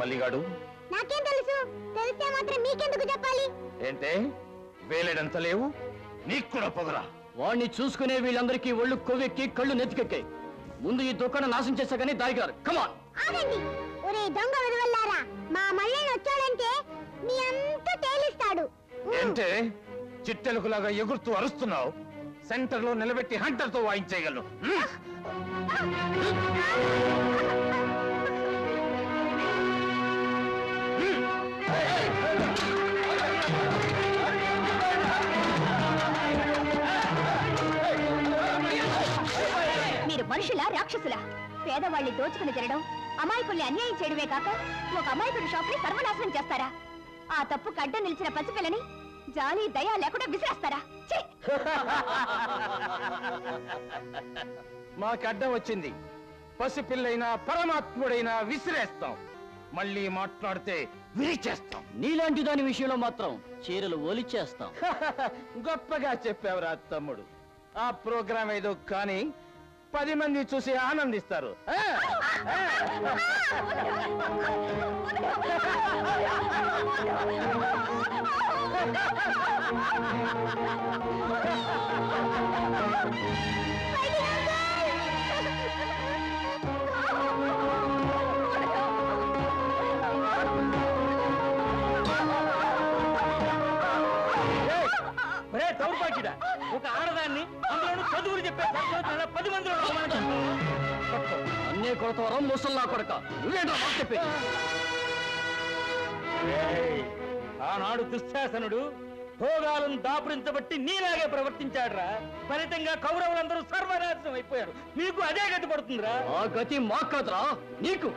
మల్లిగాడు? నాకేం తెలుసు? తెలిస్తే మాత్రం మీకెందుకు చెప్పాలి? ఏంటే వేలేడంత లేవు? నీకు కూడా పొగరా? వాడిని చూసుకునే వీళ్ళందరికీ ఒళ్ళు కొవ్వెక్కి కళ్ళు నెత్తికెక్కాయి. ముందు ఈ దుకాణం నాశనం చేశాకని దారిగారు. కమాన్ ఆగండి. ఒరే దొంగ విధవల్లారా, మా మళ్ళీ వచ్చాడంటే మీ అంతా తేలిస్తాడు. ఏంటే చిట్టెలుకులాగా ఎగురుతూ అరుస్తున్నావు? సెంటర్ లో నిలబెట్టి హంటర్ తో వాయించేయగలను. మీరు మనుషులా రాక్షసులా? పేదవాళ్ళని దోచుకుని తినడం, అమాయకుల్ని అన్యాయం చేయడమే కాక ఒక అమాయకుడి షాప్ ని సర్వనాశనం చేస్తారా? ఆ తప్పు కడ్డ నిలిచిన పసిపిల్లని జాలి దయా లేకుండా విసిరేస్తారా? మాకడ్డం వచ్చింది. పసిపిల్లైనా పరమాత్ముడైనా విసిరేస్తాం. మళ్ళీ మాట్లాడితే విరిచేస్తాం. నీలాంటి దాని విషయంలో మాత్రం చీరలు ఒలిచేస్తాం. గొప్పగా చెప్పావురా తమ్ముడు. ఆ ప్రోగ్రాం ఏదో కానీ 10 మంది చూసి ఆనందిస్తారు. ఒక ఆడదాన్ని అందులోనూ చదువులు చెప్పే 10 మందిలో అన్నే కొడతావరా ముసల్లా కొడక? నువ్వేంటో మాకు చెప్పేది? ఆనాడు దుశ్శాసనుడు భోగాలను దాపురించబట్టి నీలాగే ప్రవర్తించాడురా. ఫలితంగా కౌరవులందరూ సర్వనాశనం అయిపోయారు. మీకు అదే గతి పడుతుందిరా. ఆ గతి మాకు కాదురా, నీకు.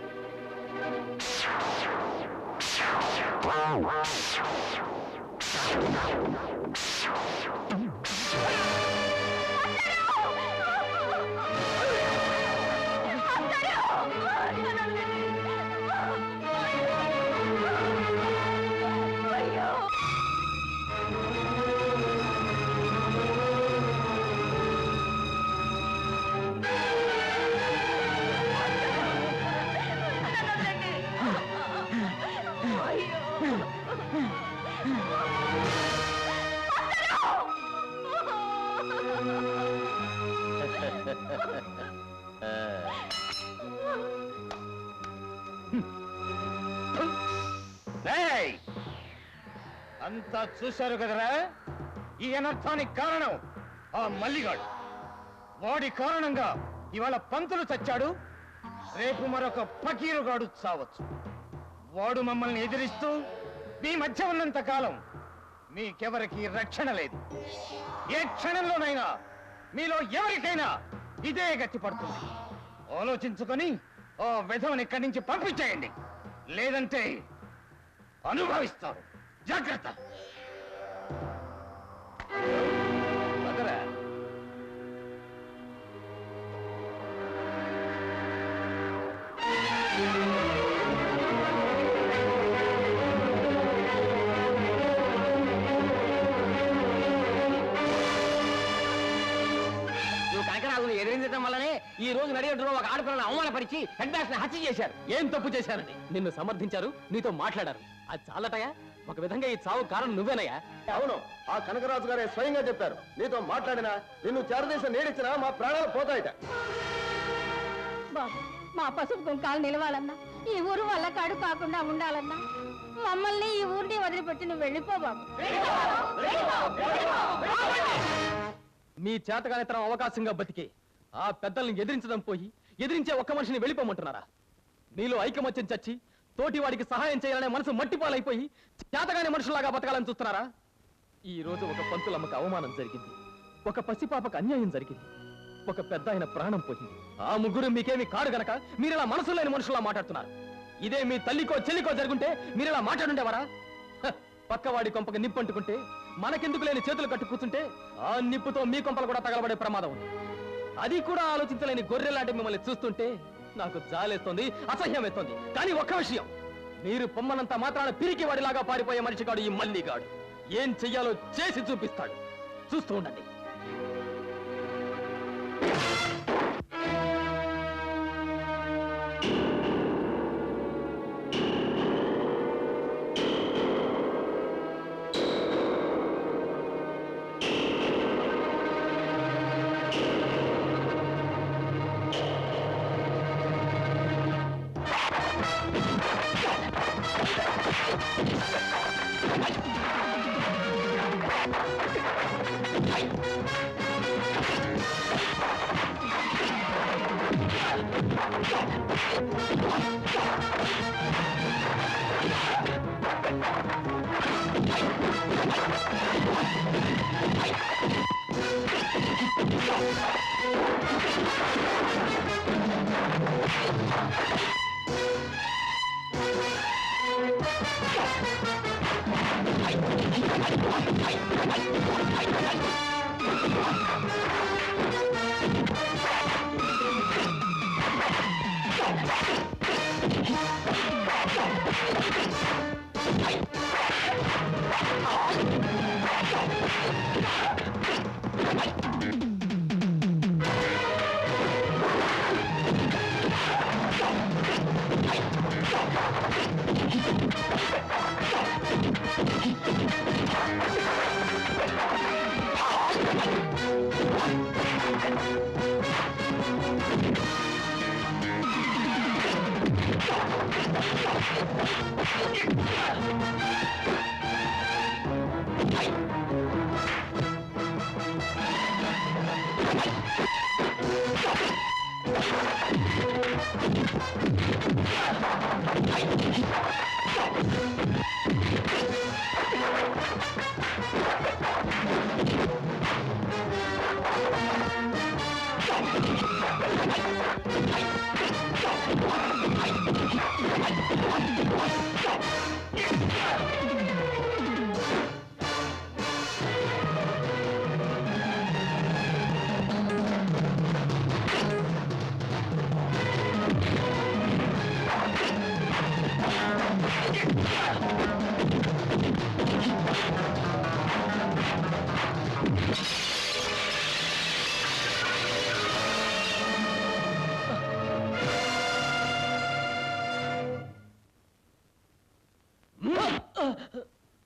అంతా చూశారు కదరా? ఈ అనర్థానికి కారణం ఆ మల్లిగాడు. వాడి కారణంగా ఇవాళ పంతులు చచ్చాడు, రేపు మరొక ఫకీరుగాడు చావచ్చు. వాడు మమ్మల్ని ఎదిరిస్తూ మీ మధ్య ఉన్నంత కాలం మీకెవరికి రక్షణ లేదు. ఏ క్షణంలోనైనా మీలో ఎవరికైనా ఇదే గట్టి పడుతుంది. ఆలోచించుకొని ఆ విధవని ఇక్కడి నుంచి పంపించేయండి, లేదంటే అనుభవిస్తారు. జాగ్రత్త. ఎదిరించడం వల్లనే ఈ రోజు నడిగడ్డలో ఒక ఆడపిల్లని అవమానపరిచి హెడ్ మాస్టర్ హత్య చేశారు. ఏం తప్పు చేశారని నిన్ను సమర్థించారు, నీతో మాట్లాడారు. అది చాలటయా? ఒక విధంగా ఈ చావు కారణం నువ్వేనయ్యా. అవును, ఆ కనకరాజు గారే స్వయంగా చెప్పారు. నీతో మాట్లాడినా, నిన్ను చేరదేశం నేడిచ్చినా మా ప్రాణాలు పోతాయిట. బాబు, మా పసుపు కుంకాలు నిలవాలన్నా, ఈ ఊరు వల్ల కాడు కాకుండా ఉండాలన్నా మమ్మల్ని ఈ ఊరిని వదిలిపెట్టి నువ్వు వెళ్ళిపో బాబు. మీ చేతగానితనం అవకాశంగా బతికి ఆ పెద్దల్ని ఎదిరించడం పోయి ఎదిరించే ఒక్క మనిషిని వెళ్ళిపోమంటున్నారా? మీలో ఐకమత్యం చచ్చి తోటి వాడికి సహాయం చేయాలనే మనసు మట్టిపాలైపోయి చేతగాని మనుషులాగా బతకాలని చూస్తున్నారా? ఈ రోజు ఒక పంతులమ్మకు అవమానం జరిగింది, ఒక పసిపాపకు అన్యాయం జరిగింది, ఒక పెద్ద ఆయన ప్రాణం పోయింది. ఆ ముగ్గురు మీకేమి కాడు గనక మీరిలా మనసు లేని మనుషులా మాట్లాడుతున్నారు. ఇదే మీ తల్లికో చెల్లికో జరుగుంటే మీరిలా మాట్లాడుండేవారా? పక్కవాడి కొంపకి నిప్పంటుకుంటే మనకెందుకు లేని చేతులు కట్టు కూర్చుంటే ఆ నిప్పుతో మీ కొంపలు కూడా తగలబడే ప్రమాదం ఉంది. అది కూడా ఆలోచించలేని గొర్రెలాంటి మిమ్మల్ని చూస్తుంటే నాకు జాలేస్తోంది, అసహ్యం వేస్తోంది. కానీ ఒక్క విషయం, మీరు పొమ్మనంత మాత్రాన పిరికి వాడిలాగా పారిపోయే మనిషి కాడు ఈ మల్లిగాడు. ఏం చెయ్యాలో చేసి చూపిస్తాడు, చూస్తూ ఉండండి.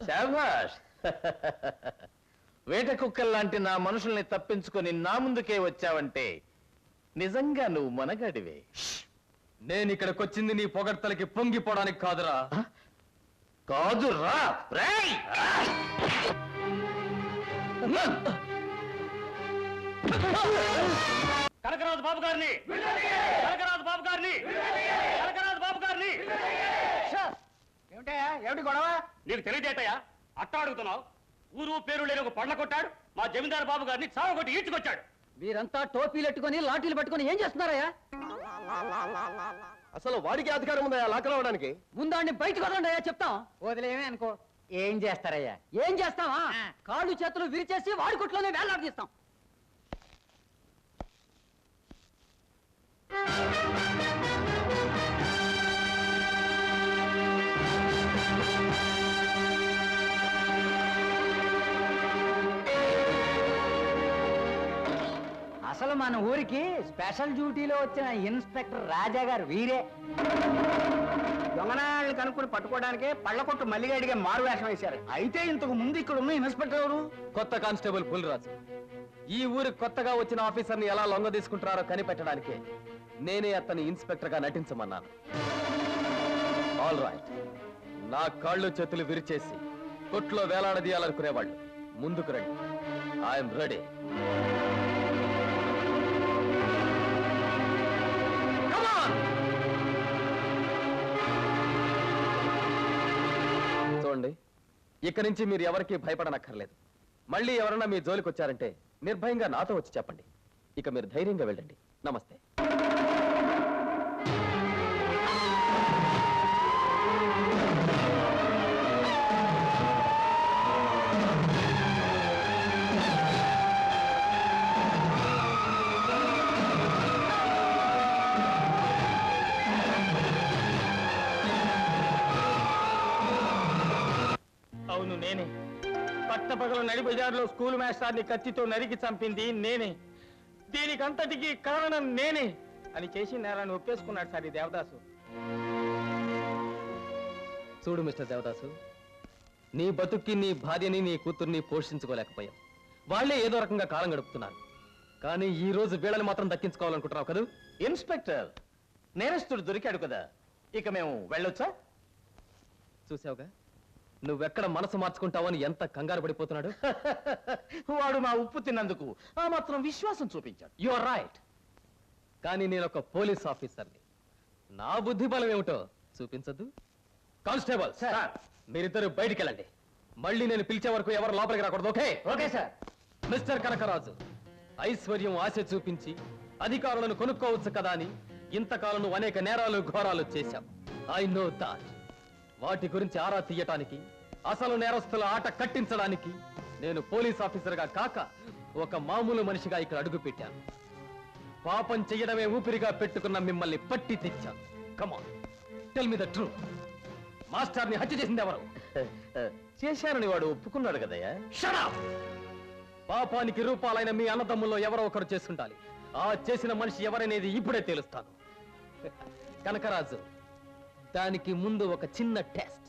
శాబాష్. వేట కుక్కల్లాంటి నా మనుషుల్ని తప్పించుకొని నా ముందుకే వచ్చావంటే నిజంగా నువ్వు మనగాడివే. నేను ఇక్కడికి వచ్చింది నీ పొగడ్తలకి పొంగిపోవడానికి కాదురా. కాదురా. రేయ్! కనకరాజు బాబు గారిని, కనకరాజు బాబు గారిని, కనకరాజు బాబు గారిని. ఏమిటయ్యా, ఏమిటి గొడవ? నీకు తెలియదేటయ్యా, అట్ట అడుగుతున్నావు? ఊరు పేరు లేని ఒక పండ్ల కొట్టాడు మా జమీందారు బాబు గారిని చావగొట్టి ఈడ్చుకొచ్చాడు. మీరంతా టోపీలు పెట్టుకొని లాఠీలు పట్టుకొని ఏం చేస్తున్నారయ్యా? అసలు వాడికి అధికారం ఉందా లాక్కలవడానికి? ముందాన్ని బయటకు వదలండి చెప్తాం. వదిలేమే అనుకో. ఏం చేస్తారయ్యా? ఏం చేస్తావా? కాళ్ళు చేతులు విరిచేసి వాడి కొట్లోనే వేలాడదీస్తాం. అసలు మన ఊరికి స్పెషల్ డ్యూటీలో వచ్చిన ఇన్స్పెక్టర్ రాజా గారు వీరే. దొంగనాళ్ళని కనుక్కుని పట్టుకోవడానికే పళ్ళకొట్టు మల్లిగాడిగా మారు వేషం వేశారు. అయితే ఇంతకు ముందు ఇక్కడ ఉన్న ఇన్స్పెక్టర్ ఎవరు? కొత్త కానిస్టేబుల్ పులిరాజు. ఈ ఊరు కొత్తగా వచ్చిన ఆఫీసర్ని ఎలా లొంగ తీసుకుంటున్నారో కనిపెట్టడానికి నేనే అతని ఇన్స్పెక్టర్ గా నటించమన్నాను. All right. నా కాళ్ళు చేతులు విరిచేసి కొట్లో వేలాడదీయాలనుకునేవాళ్ళు ముందుకు రండి. I'm ready. చూడండి, ఇక్కడి నుంచి మీరు ఎవరికి భయపడనక్కర్లేదు. మళ్ళీ ఎవరన్నా మీ జోలికి వచ్చారంటే నిర్భయంగా నాతో వచ్చి చెప్పండి. ఇక మీరు ధైర్యంగా వెళ్ళండి. నమస్తే. అవును, నేనే. పట్టపగల నడి బజార్లో స్కూల్ మాస్టర్ని కత్తితో నరికి చంపింది నేనే. దీనికంతటికి కారణం నేనే అని చేసి నేరాన్ని ఒప్పేసుకున్నాడు సార్ ఈ దేవదాసు. చూడు మిస్టర్ దేవదాసు, నీ బతుక్కి నీ భార్యని నీ కూతుర్ని పోషించుకోలేకపోయావు. వాళ్లే ఏదో రకంగా కాలం గడుపుతున్నారు. కానీ ఈ రోజు వీళ్ళని మాత్రం దక్కించుకోవాలనుకుంటున్నావు కదా? ఇన్స్పెక్టర్, నేరస్తుడు దొరికాడు కదా, ఇక మేము వెళ్ళొచ్చా? చూసావుగా, నువ్వెక్కడ మనసు మార్చుకుంటావని ఎంత కంగారు పడిపోతున్నాడు. వాడు మా ఉప్పు తిన్నందుకు ఆ మాత్రం విశ్వాసం చూపించాడు. You are right. కానీ నేను ఒక పోలీస్ ఆఫీసర్ని. నా బుద్ధి బలం ఏమిటో చూపించద్దు. కానిస్టేబుల్ సార్, మీరిద్దరు బయటికి వెళ్ళండి. మళ్ళీ నేను పిలిచే వరకు ఎవరు లోపలికి రాకూడదు. Okay? Okay sir. Mister Kanakaraju, ఐశ్వర్యం ఆశ చూపించి అధికారులను కొనుక్కోవచ్చు కదా అని ఇంతకాలం నువ్వు అనేక నేరాలు ఘోరాలు చేశావు. I know that. వాటి గురించి ఆరా తీయటానికి, అసలు నేరస్తుల ఆట కట్టించడానికి నేను పోలీస్ ఆఫీసర్గా కాక ఒక మామూలు మనిషిగా ఇక్కడ అడుగు పెట్టాను. పాపం చెయ్యడమే ఊపిరిగా పెట్టుకున్న మిమ్మల్ని పట్టి తెచ్చాను. కమాన్, టెల్ మీ ద ట్రూత్. మాస్టర్ని హత్య చేసింది ఎవరు? చేశానని వాడు ఒప్పుకున్నాడు కదయ్యా. Shut up! పాపానికి రూపాలైన మీ అన్నదమ్ముల్లో ఎవరో ఒకరు చేస్తుండాలి. ఆ చేసిన మనిషి ఎవరనేది ఇప్పుడే తెలుస్తాను. కనకరాజు, దానికి ముందు ఒక చిన్న టెస్ట్.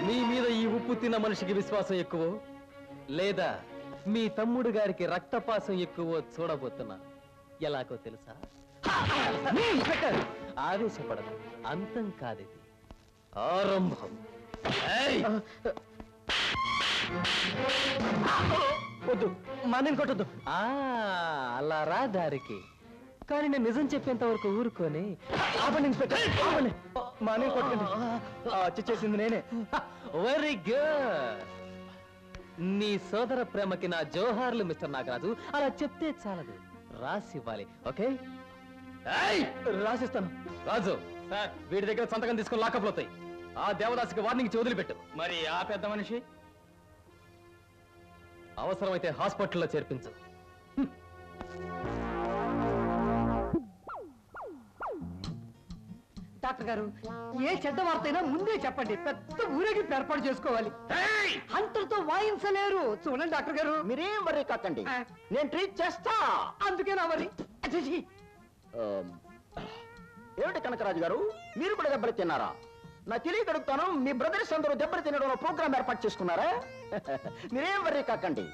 మీ మీద ఈ ఉప్పు తిన్న మనిషికి విశ్వాసం ఎక్కువ లేదా మీ తమ్ముడు గారికి రక్తపాసం ఎక్కువ చూడబోతున్నాను. ఎలాగో తెలుసా? ఆవేశపడదు, అంతం కాదిది, ఆరంభం. ఏయ్! వద్దు, మానేం కొట్టద్దు. అలా రా దారికి. కానీ నేను నిజం చెప్పేంత వరకు ఊరుకొని మానేం కొట్టండి. హత్య చేసింది నేనే. Very good. నీ సోదర ప్రేమకి నా జోహార్లు మిస్టర్ నాగరాజు. అలా చెప్తే చాలదు, రాసివ్వాలి. ఓకే, రాసిస్తాను. రాజు సార్, వీడి దగ్గర సంతకం తీసుకుని లాకప్లు అవుతాయి. ఆ దేవదాసికి వార్నింగ్ ఇచ్చి వదిలిపెట్టు. మరి ఆ పెద్ద మనిషి? అవసరమైతే హాస్పిటల్లో చేర్పించు. డాక్టర్ గారు, ఏ చెడ్డ వార్త అయినా ముందే చెప్పండి. పెద్ద ఊరేగింపు ఏర్పాటు చేసుకోవాలి. హంటర్తో వాయించలేరు. చూడండి డాక్టర్ గారు, మీరేం వరీ కాకండి, నేను ట్రీట్ చేస్తా. అందుకేనా మరి? ఏమిటి కనకరాజు గారు, మీరు కూడా దెబ్బలు తిన్నారా? నా తెలియక అడుగుతాను, మీ బ్రదర్స్ అందరూ దెబ్బలు తినడంలో ప్రోగ్రామ్ ఏర్పాటు చేసుకున్నారా? మీరేం వరీ కాకండి,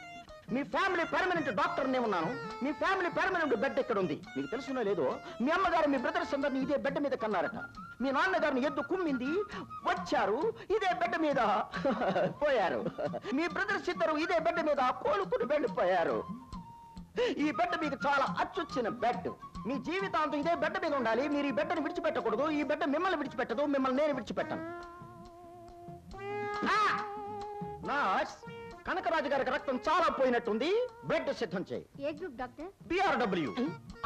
మీ ఫ్యామిలీ పర్మనెంట్ డాక్టర్ నే ఉన్నాను. మీ ఫ్యామిలీ పర్మనెంట్ బెడ్ ఎక్కడ ఉంది మీకు తెలుసునో లేదో, మీ అమ్మగారు మీ బ్రదర్స్ అందరిని ఇదే బెడ్ మీద కన్నారట. మీ నాన్నగారిని ఎద్దు కుమ్మింది, వచ్చారు, ఇదే బెడ్ మీద పోయారు. మీ బ్రదర్స్ ఇద్దరు ఇదే బెడ్ మీద కోలుకుని వెళ్ళిపోయారు. ఈ బెడ్ మీకు చాలా అచ్చొచ్చిన బెడ్. మీ జీవితాంతం ఇదే బెడ్ మీద ఉండాలి. మీరు ఈ బెడ్ని విడిచిపెట్టకూడదు. ఈ బెడ్ మిమ్మల్ని విడిచిపెట్టదు, మిమ్మల్ని నేను విడిచిపెట్టాను. నర్స్, కనకరాజు గారికి రక్తం చాలా పోయినట్టుంది. బ్లడ్ సిద్ధం చేయి. ఏ గ్రూప్ డాక్టర్? BRW.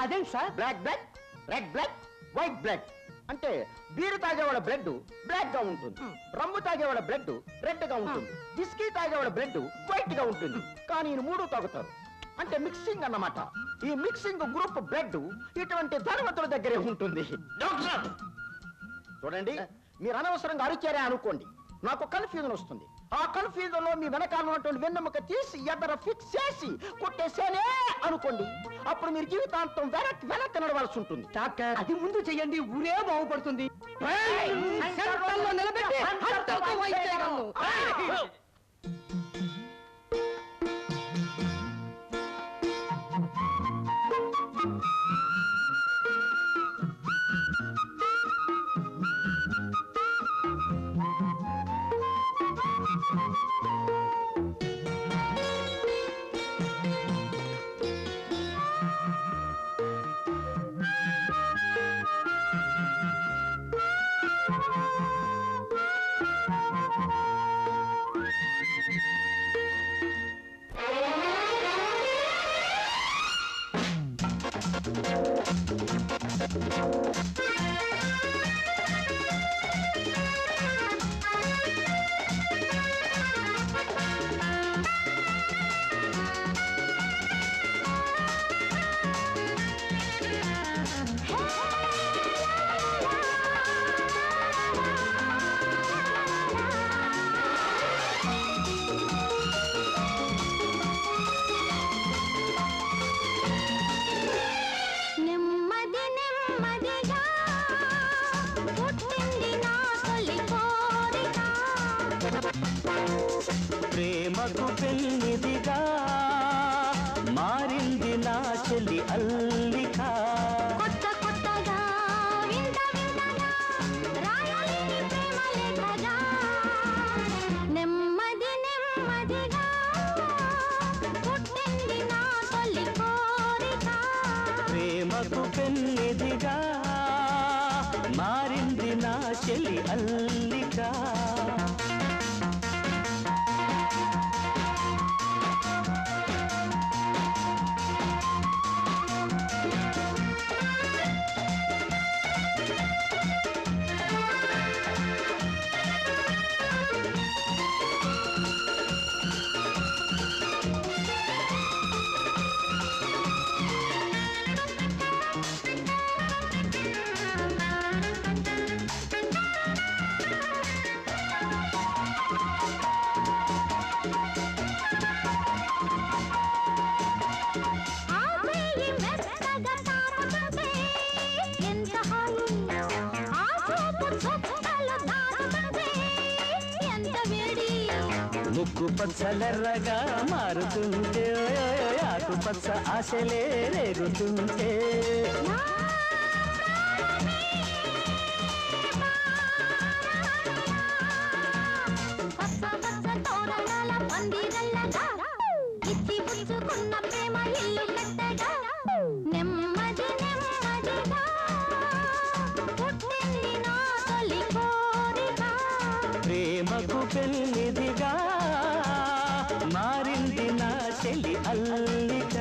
అదేంటి sir? Black blood, red blood, white blood. అంటే బీరు తాగేవాళ్ళ బ్లడ్ బ్లాక్ గా ఉంటుంది, రమ్ము తాగేవాళ్ళ బ్లడ్ రెడ్ గా ఉంటుంది, విస్కీ తాగేవాళ్ళ బ్లడ్ వైట్ గా ఉంటుంది. కానీ ఈ మూడు తాగుతారు, అంటే మిక్సింగ్ అన్నమాట. ఈ మిక్సింగ్ గ్రూప్ బ్లడ్ ఇటువంటి ధనవంతుల దగ్గరే ఉంటుంది. డాక్టర్ చూడండి, మీరు అనవసరంగా అరిచారే అనుకోండి, నాకు కన్ఫ్యూజన్ వస్తుంది. ఆ కన్ఫ్యూజన్ లో మీ వెనకాల ఉన్నటువంటి వెన్నెముక తీసి ఎదర ఫిక్స్ చేసి కొట్టేసేనే అనుకోండి, అప్పుడు మీరు జీవితాంతం వెనక్కి నడవాల్సి ఉంటుంది. డాక్టర్, అది ముందు చెయ్యండి, ఊరే బాగుపడుతుంది. సెంటర్లో నిలబెట్టి హంటర్తో వాయించగలను. ప్రేమకు పెళ్లిదిగా మారింది నా చెల్లి అల్లిక. కొత్త కొత్తగా వింత వింతగా రాయలేని ప్రేమ లేఖగా నెమ్మది నెమ్మదిగా పుట్టింది నా తొలి కోరిక. ప్రేమకు పెళ్లిదిగా మారింది నా చెల్లి అల్లిక. ముక్కు పచ్చలెర్రగా మారుతుంటే ఆకుపచ్చ ఆశలే రేగుతుంటే పచ్చ పచ్చ తోరణాల పందిరల్లగా ఇచ్చి పుచ్చుకున్న ప్రేమ ఇల్లు కట్టగా నెమ్మది నెమ్మదిగా పుట్టింది నా తొలి కోరిక. ప్రేమకు పెన్నిదిగా మారింది నా చెలి అల్లిక.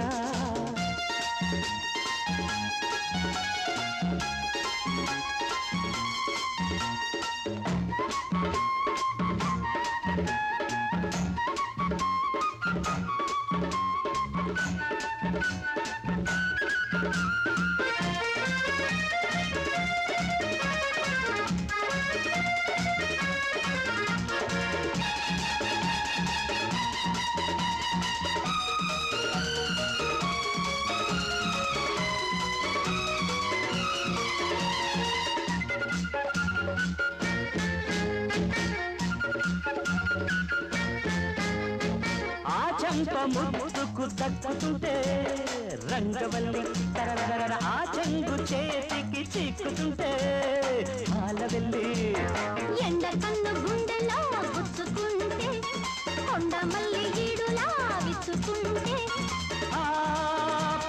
ఆ చంప ముద్దుకు దక్కుతుంటే రంగవల్లి తరదర ఆ చెంగు చేతికి చిక్కుతుంటే మాలవెల్లి ఎండ కన్ను గుండెలో గుచ్చుకుంటే కొండ మల్లి ఈడులా విచ్చుకుంటే ఆ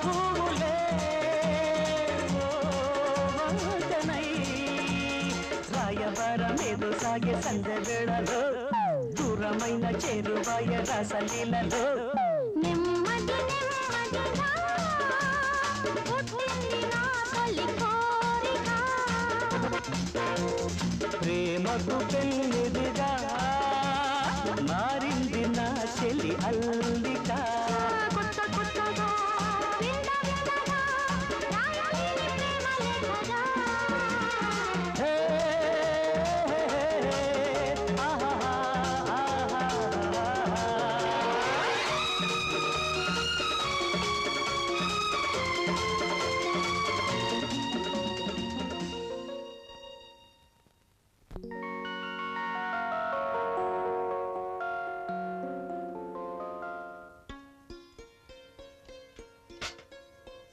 పూలే ఓదనై రాయవరమేదో సాగే సంధ్య వేళలో దూరమైన చేరువాయ రసలీలలో నెమ్మది నెమ్మదిగా పుట్టింది నా తొలి కోరిక. ప్రేమకు పెన్నిదిగా మారింది నా చెలి అల్లిక. కొత్త కొత్తగా వింద విందగా రాయాలిని ప్రేమ లేఖగా. హే, ఆహా, ఆహా.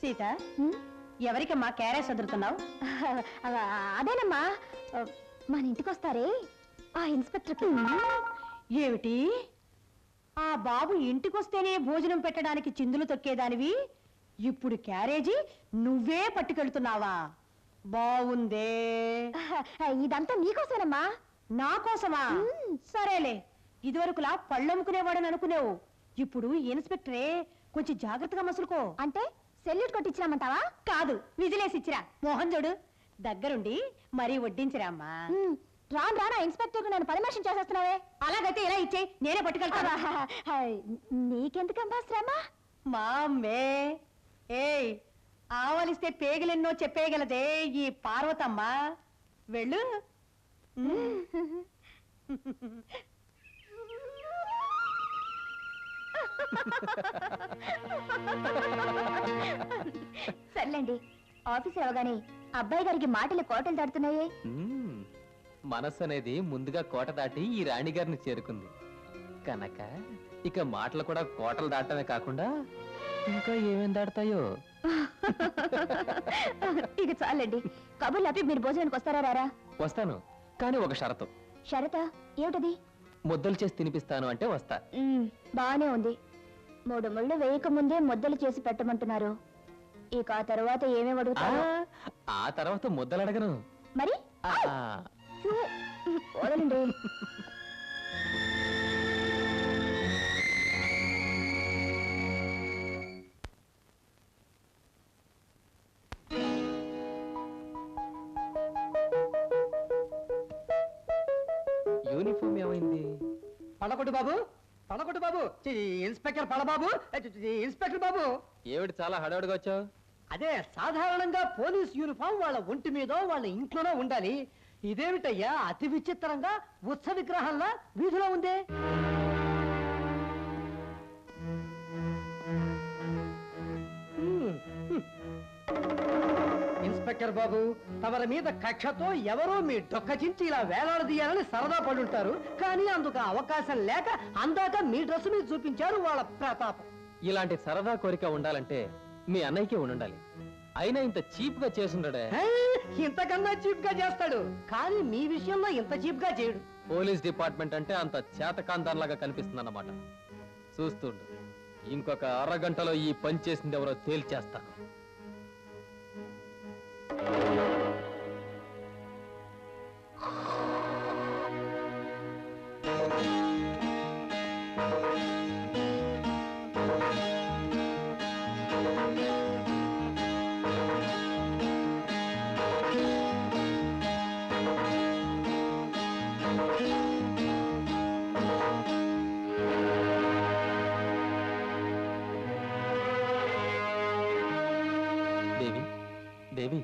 సీత ఎవరికమ్మా క్యారెస్ వదులుతున్నావు? అదేనమ్మా మన ఇంటికి వస్తారే ఆ ఇన్స్పెక్టర్. ఏమిటి ఆ బాబు ఇంటికొస్తేనే భోజనం పెట్టడానికి చిందులు తొక్కేదానివి ఇప్పుడు క్యారేజీ నువ్వే పట్టుకెళ్తున్నావా? బావుందే. ఇదంతా నీకోసమేనమ్మా. నా కోసమా? సరేలే, ఇదివరకులా పళ్ళమ్ముకునేవాడని అనుకునేవు, ఇప్పుడు ఇన్స్పెక్టరే, కొంచెం జాగ్రత్తగా మసులుకో. అంటే సెల్యూట్ కొట్టించినామంటావా? కాదు, విజిలేసిచ్చిరా. మోహన్ చూడు దగ్గరుండి మరీ వడ్డించిరామ్మా. రాను రానా ఇన్స్పెక్టర్ నన్ను పర్మిషన్ చేసేస్తున్నావే. అలాగైతే ఇలా ఇచ్చేయి, నేనే పట్టుకెళ్తాను. నీకెందుకమ్మా శ్రమ? మా అమ్మే. ఏయ్, ఆవలిస్తే పేగులెన్నో చెప్పేయగలదే ఈ పార్వతమ్మ. వెళ్ళు. సర్లేండి, ఆఫీస్ అవగానే అబ్బాయి గారికి మాటలు కోటలు దాటుతున్నాయే. మనస్సు అనేది ముందుగా కోట దాటి ఈ రాణిగారిని చేరుకుంది కనుక ఇక మాటలు కూడా కోటలు దాటమే కాకుండా ఇంకా ఏమేం దాడతాయో. ఇక చాలండి, కబుర్లు ఆపి మీరు భోజనానికి వస్తారా? రారా? వస్తాను, కానీ ఒక షరతు. షరత ఏమిటది? ముద్దలు చేసి తినిపిస్తాను అంటే వస్తా. బానే ఉంది. 3 ముళ్ళు వేయక ముందే ముద్దలు చేసి పెట్టమంటున్నారు. ఇక ఆ తర్వాత ఏమేమి అడుగుతారు? ఆ తర్వాత ముద్దలు అడగను. మరి వదలండి. యూనిఫామ్ ఏమైంది? పడకొట్టు బాబు, పడకొట్టు బాబు. ఇన్స్పెక్టర్ పడబాబు, ఇన్స్పెక్టర్ బాబు. ఏమిటి చాలా హడావుడిగా వచ్చావు? అదే, సాధారణంగా పోలీస్ యూనిఫామ్ వాళ్ళ ఒంటి మీదో వాళ్ళ ఇంట్లోనే ఉండాలి. ఇదేమిటయ్యా అతి విచిత్రంగా ఉత్సవ విగ్రహంలా వీధిలో ఉందే? ఇన్స్పెక్టర్ బాబు, తమరి మీద కక్షతో ఎవరో మీ డొక్కచించి ఇలా వేలాడదీయాలని సరదా పడుంటారు. కానీ అందుకు అవకాశం లేక అందాక మీ డ్రెస్ మీద చూపించారు వాళ్ళ ప్రతాపం. ఇలాంటి సరదా కోరిక ఉండాలంటే మీ అన్నయ్యకే ఉండాలి. అయినా ఇంత చీప్ గా చేసుండడే. ఇంతకన్నా చీప్ గా చేస్తాడు, కానీ మీ విషయంలో ఇంత చీప్ గా చేయడు. పోలీస్ డిపార్ట్మెంట్ అంటే అంత చేతకాంతాన్లాగా కనిపిస్తుందన్నమాట. చూస్తుండు, ఇంకొక అరగంటలో ఈ పని చేసింది ఎవరో తేల్చేస్తాను. దేవి, దేవి,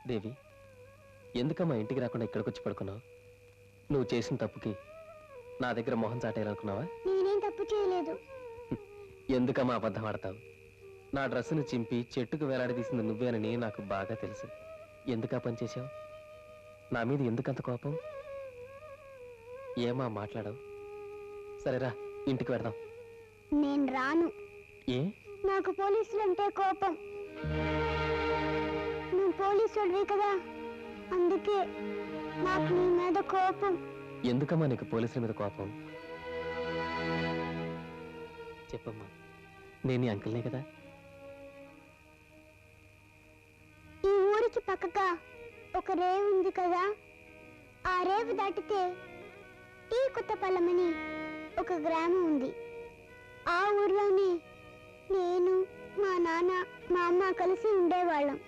దేవి, ఎందుకమ్మా ఇంటికి రాకుండా ఇక్కడికి వచ్చి పడుకున్నావు? నువ్వు చేసిన తప్పుకి నా దగ్గర మొహం చాటేయాలనుకున్నావా? నేనేం తప్పు చేయలేదు. ఎందుకమ్మా అబద్ధం ఆడతావు? నా డ్రెస్సును చింపి చెట్టుకు వేలాడదీసింది నువ్వేనని నాకు బాగా తెలుసు. ఎందుకా పని చేశావు? నా మీద ఎందుకంత కోపం? ఏమా మాట్లాడవు? సరేరా, ఇంటికి వెడదాం. నేను రాను. ఏ? నాకు పోలీసులంటే కోపం. నువ్వు పోలీసుడివి కదా, అందుకే నాకు నీ మీద కోపం. ఎందుకమ్మా నీకు పోలీసుల మీద కోపం? చెప్పమ్మా, నేను నీ అంకుల్నే కదా. ఈ ఊరికి పక్కగా ఒక రేవు ఉంది కదా, ఆ రేవు దాటితే టీ కొత్తపల్లమని ఒక గ్రామం ఉంది. ఆ ఊర్లోనే నేను, మా నాన్న, మా అమ్మ కలిసి ఉండేవాళ్ళం.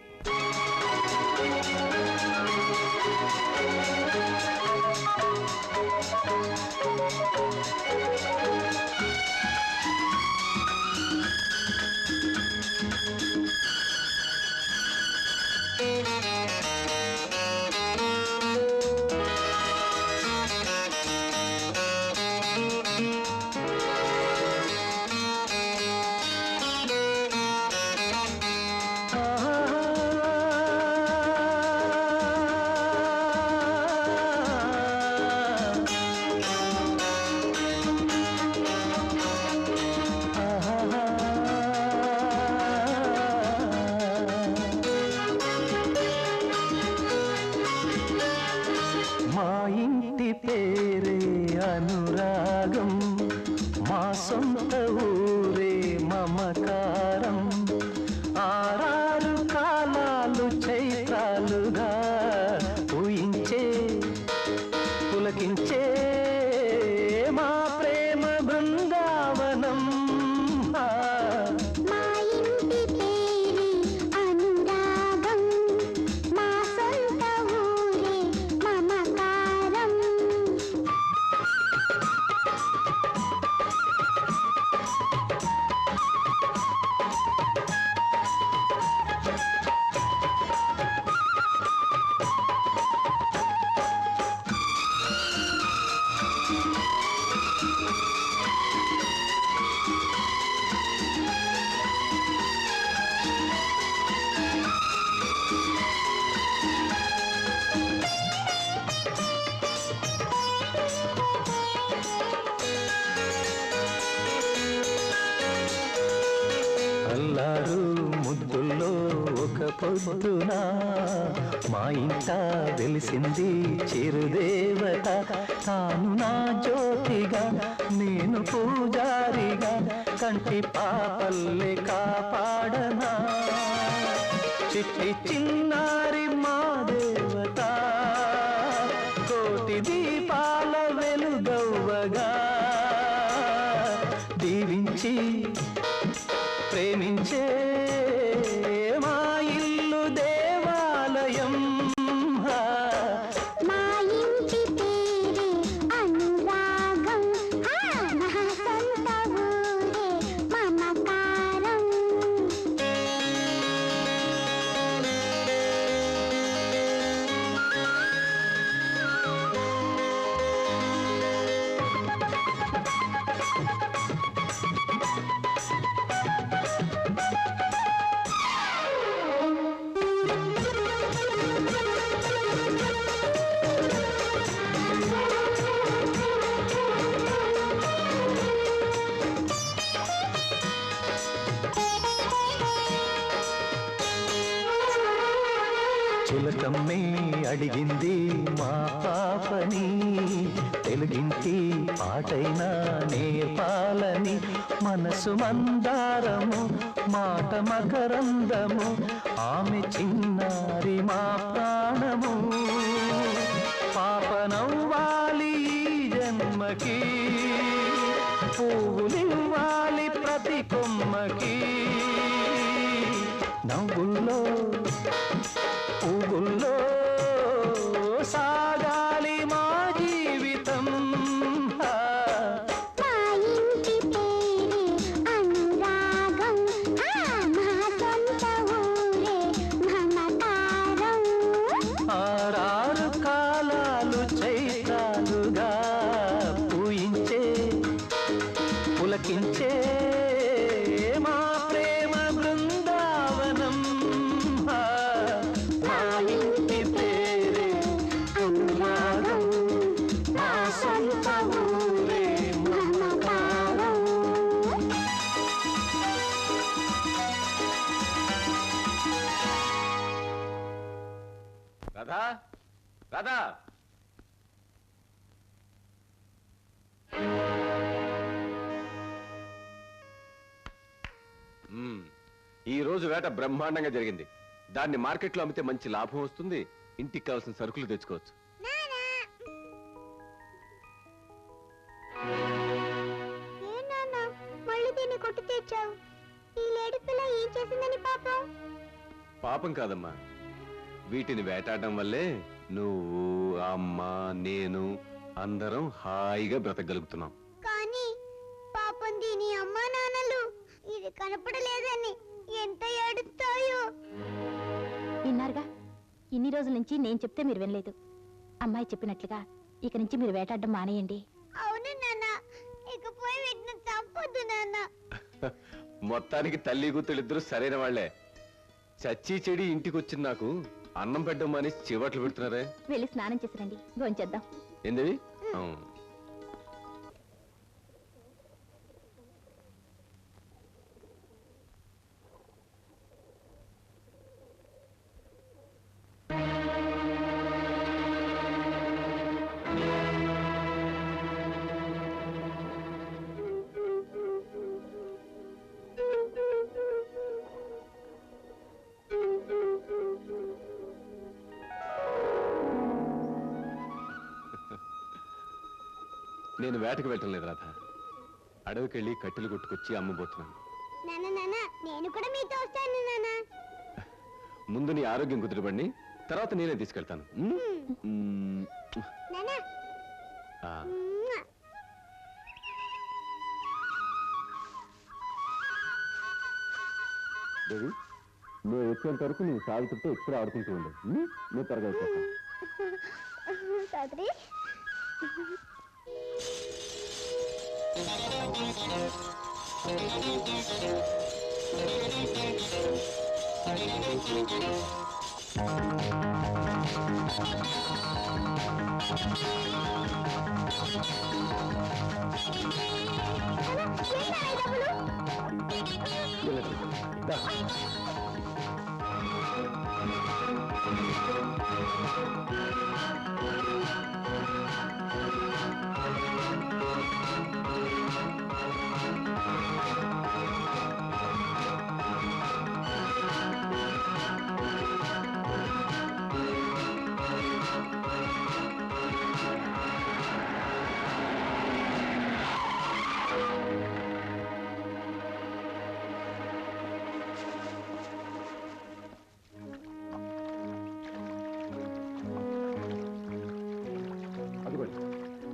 మా ఇంటి పేరే అనురాగం, మా సొంత ఊరే మమకారం. ఆరారు కాలాలు చైత్రాలుగా ఊహించే పులకించే మా ప్రేమ బృందావనం. మా ఇంటి పేరు అనురాగం, మా సొంత ఊరే మమకారం. అల్లారు ముద్దుల్లో ఒక పొద్దున మా ఇంట వెలిసింది చిరుదేవత. తాను నా జ్యోతిగా, నేను పూజారిగా, కంటి పాపల్లే కాపాడనా. చిట్టి చిన్నారి మా దేవత, కోటి దీపాల వెలుగవ్వగా దీవించి ప్రేమించే మా ఇల్లు దేవాలయం. మా ఇంటి పేరు అనురాగం, మా సొంత ఊరే మమకారం. అడిగింది మా పాపని తెలుగింటి పాటైనా నేర్పాలని మనసు మందారము మాట మకరందము ఆమె చిన్నారి మా ప్రాణము పాపనవ్వాలి ఈ జన్మకి పువ్వులివ్వాలి ప్రతి కొమ్మకి నవ్వుల్లో పువ్వుల్లో సాగాలి మా జీవితం మా ఇంటి పేరే అనురాగం మా సొంత ఊరే మమకారం ఆరారు కాలాలు చైత్రాలుగా పూయించే పులకించే మా ప్రేమ బృందావనం మా ఇంటి పేరే అనురాగం మా సొంత ఊరే మమకారం రాధా రాధా ఈ రోజు వేట బ్రహ్మాండంగా జరిగింది. దాన్ని మార్కెట్లో అమ్మితే మంచి లాభం వస్తుంది. ఇంటికి కావాల్సిన సరుకులు తెచ్చుకోవచ్చు. మళ్ళీ దీన్ని కొట్టి తెచ్చావు. ఈ లేడి పిల్ల ఏం చేసిందని పాపం? పాపం కాదమ్మా, వీటిని వేటాడడం వల్లే నువ్వు అమ్మ నేను అందరం హాయిగా బ్రతకగలుగుతున్నాం. కానీ పాపం దీని అమ్మా నాన్నలు ఇది కనపడలేదని ఎంత ఏడుస్తాయో. విన్నారుగా, ఇన్ని రోజుల నుంచి నేను చెప్తే మీరు వినలేదు. అమ్మాయి చెప్పినట్లుగా ఇక నుంచి మీరు వేటాడడం మానేయండి. అవును నాన్న, ఇకపై వీటిని చంపొద్దు నాన్న. మొత్తానికి తల్లి కూతుళ్ళిద్దరూ సరైన వాళ్లే. చచ్చి చెడి ఇంటికి వచ్చిన నాకు అన్నం పెట్టడం అని చివట్లు పెడుతున్నారే. వెళ్ళి స్నానం చేసి రండి, భోంచేద్దాం. ఏంది? నేను వేటకు వెళ్ళటం లేదు రాధ, అడవికెళ్ళి కట్టెలు కొట్టుకొచ్చి అమ్మబోతున్నాను. నేను కూడా మీతో వస్తాను నాన్న. ముందు నీ ఆరోగ్యం కుదురుబడి, తర్వాత నేనే తీసుకెళ్తాను. దేవి, నువ్వు వచ్చేంత వరకు నేను సాగుతుంటే ఎక్కడ ఆడుకుంటూ ఉండే. నువ్వు త్వరగా వచ్చేస్తా.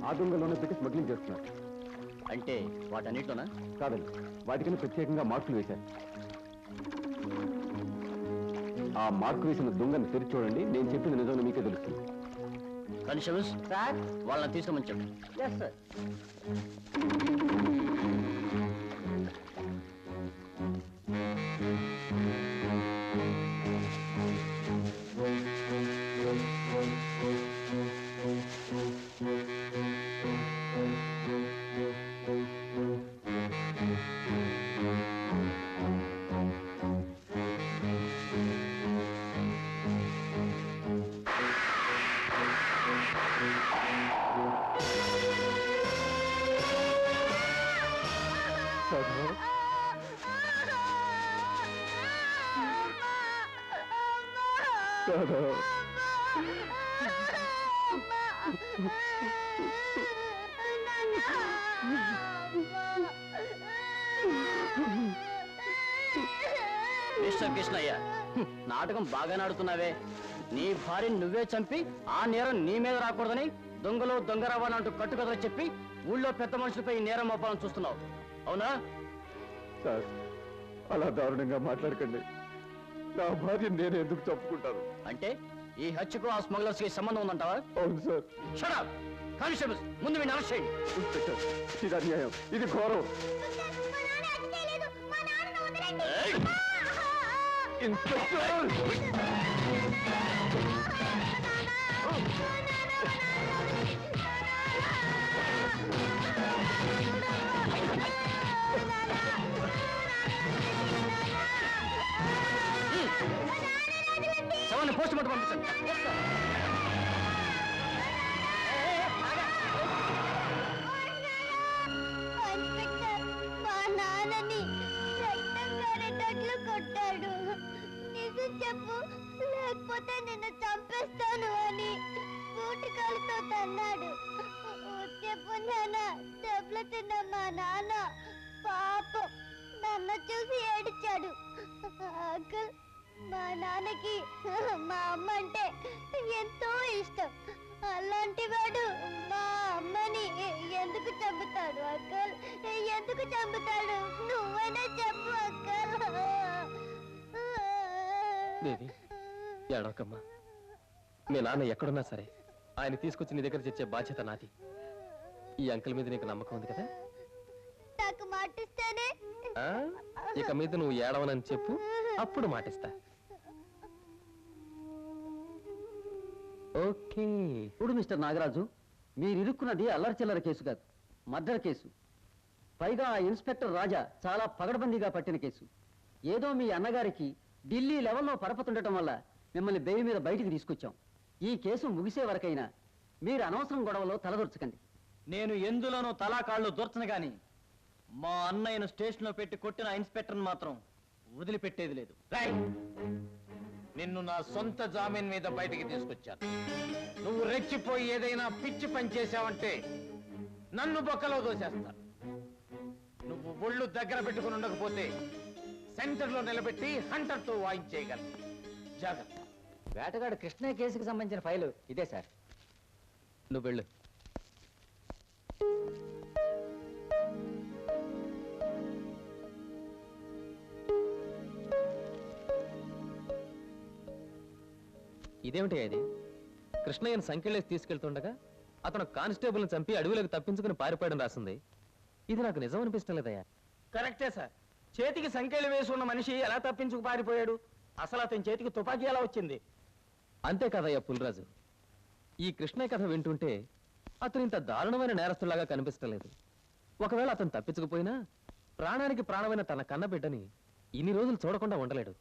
ఆ దొంగలోనే పెట్టి స్మగ్లింగ్ చేస్తున్నారు. అంటే వాటన్నిటిలోనా? కాదండి, వాటికన్నా ప్రత్యేకంగా మార్కులు వేశారు. ఆ మార్కు వేసిన దొంగని తెరిచి చూడండి. నేను చెప్పింది నిజం మీకే తెలుస్తుంది. కానిస్టేబుల్స్ సార్, వాళ్ళని తీసుకోమని చెప్పండి. Yes sir. మిస్టర్ కృష్ణయ్య, నాటకం బాగా ఆడుతున్నావే. నీ భార్యని నువ్వే చంపి ఆ నేరం నీ మీద రాకూడదని దొంగలు దొంగరవాణి అంటూ కట్టుకథలు చెప్పి ఊళ్ళో పెద్ద మనుషులపై ఈ నేరం మోపాలని చూస్తున్నావు, అవునా? సార్, అలా దారుణంగా మాట్లాడకండి. నా భార్య నేను ఎందుకు చెప్పుకుంటాను? అంటే ఈ హత్యకు ఆ స్మగ్లర్స్ కి సంబంధం ఉందంటావా? అవును సార్. Shut up! కానిస్టేబుల్స్, ముందు వీడిని అరెస్ట్ చేయండి. ఇన్స్పెక్టర్, ఇది అన్యాయం, ఇది ఘోరం. ఇన్స్పెక్టర్! శవాన్ని పోస్ట్ మార్టం పంపించండి. మా నాన్నని రక్తం కారేటట్లు కొట్టాడు. నిజం చెప్పు, లేకపోతే నిన్ను చంపేస్తాను అని బూటికాలతో తన్నాడు. చెప్పు నాన్న, దెబ్బలు తిన్న మా నాన్న పాపం నన్ను చూసి ఏడిచాడు. అంకుల్, మా నాన్నకి మా అమ్మ అంటే ఎంతో ఇష్టం. అలాంటి వాడు మా అమ్మని ఎందుకు చంపుతాడు అంకుల్? ఎందుకు చంపుతాడు? నువ్వైనా చెప్పు అంకుల్. దేవి, ఏడవకమ్మా. మీ నాన్న ఎక్కడున్నా సరే ఆయన తీసుకొచ్చి నీ దగ్గర తెచ్చే బాధ్యత నాది. ఈ అంకుల్ మీద నీకు నమ్మకం ఉంది కదా? నాకు మాటిస్తేనే. ఆ? ఇక మీద నువ్వు ఏడవనని చెప్పు, అప్పుడు మాటిస్తా. ఓకే. ఇప్పుడు మిస్టర్ నాగరాజు, మీరు ఇరుక్కున్నది అల్లరి చిల్లర కేసు కాదు, మర్డర్ కేసు. పైగా ఆ ఇన్స్పెక్టర్ రాజా చాలా పగడబందీగా పట్టిన కేసు. ఏదో మీ అన్నగారికి ఢిల్లీ లెవెల్లో పరపతుండటం వల్ల మిమ్మల్ని బెయిల్ మీద బయటికి తీసుకొచ్చాం. ఈ కేసు ముగిసే వరకైనా మీరు అనవసరం గొడవలో తలదొరచకండి. నేను ఎందులోనూ తలాకాళ్ళు దొరచను గాని మా అన్నయ్యను స్టేషన్లో పెట్టి కొట్టిన ఇన్స్పెక్టర్ని మాత్రం వదిలిపెట్టేది లేదు. నిన్ను నా సొంత జామీన్ మీద బయటికి తీసుకొచ్చాను. నువ్వు రెచ్చిపోయి ఏదైనా పిచ్చి పని చేశావంటే నన్ను బొక్కలో దోసేస్తాను. నువ్వు ఒళ్ళు దగ్గర పెట్టుకుని ఉండకపోతే సెంటర్లో నిలబెట్టి హంటర్తో వాయించేయగలను. జాగ్రత్త. వేటగాడు కృష్ణయ్య కేసుకు సంబంధించిన ఫైలు ఇదే సార్. నువ్వు వెళ్ళు. ఇదేమిటి ఇది? కృష్ణయ్యను సంఖ్యలేసి తీసుకెళ్తుండగా అతను కానిస్టేబుల్ని చంపి అడవిలోకి తప్పించుకుని పారిపోయడం రాసింది. ఇది నాకు నిజం అనిపిస్తం లేదయ్యా. కరెక్టే సార్. చేతికి సంఖ్యలు వేసి ఉన్న మనిషి ఎలా తప్పించుకు పారిపోయాడు? అసలు అతని చేతికి తుపాకీ ఎలా వచ్చింది? అంతేకాదయ్యా పుల్రాజు, ఈ కృష్ణయ్య కథ వింటుంటే అతను ఇంత దారుణమైన నేరస్తులాగా కనిపించలేదు. ఒకవేళ అతను తప్పించకపోయినా ప్రాణానికి ప్రాణమైన తన కన్నబిడ్డని ఇన్ని రోజులు చూడకుండా ఉండలేడు.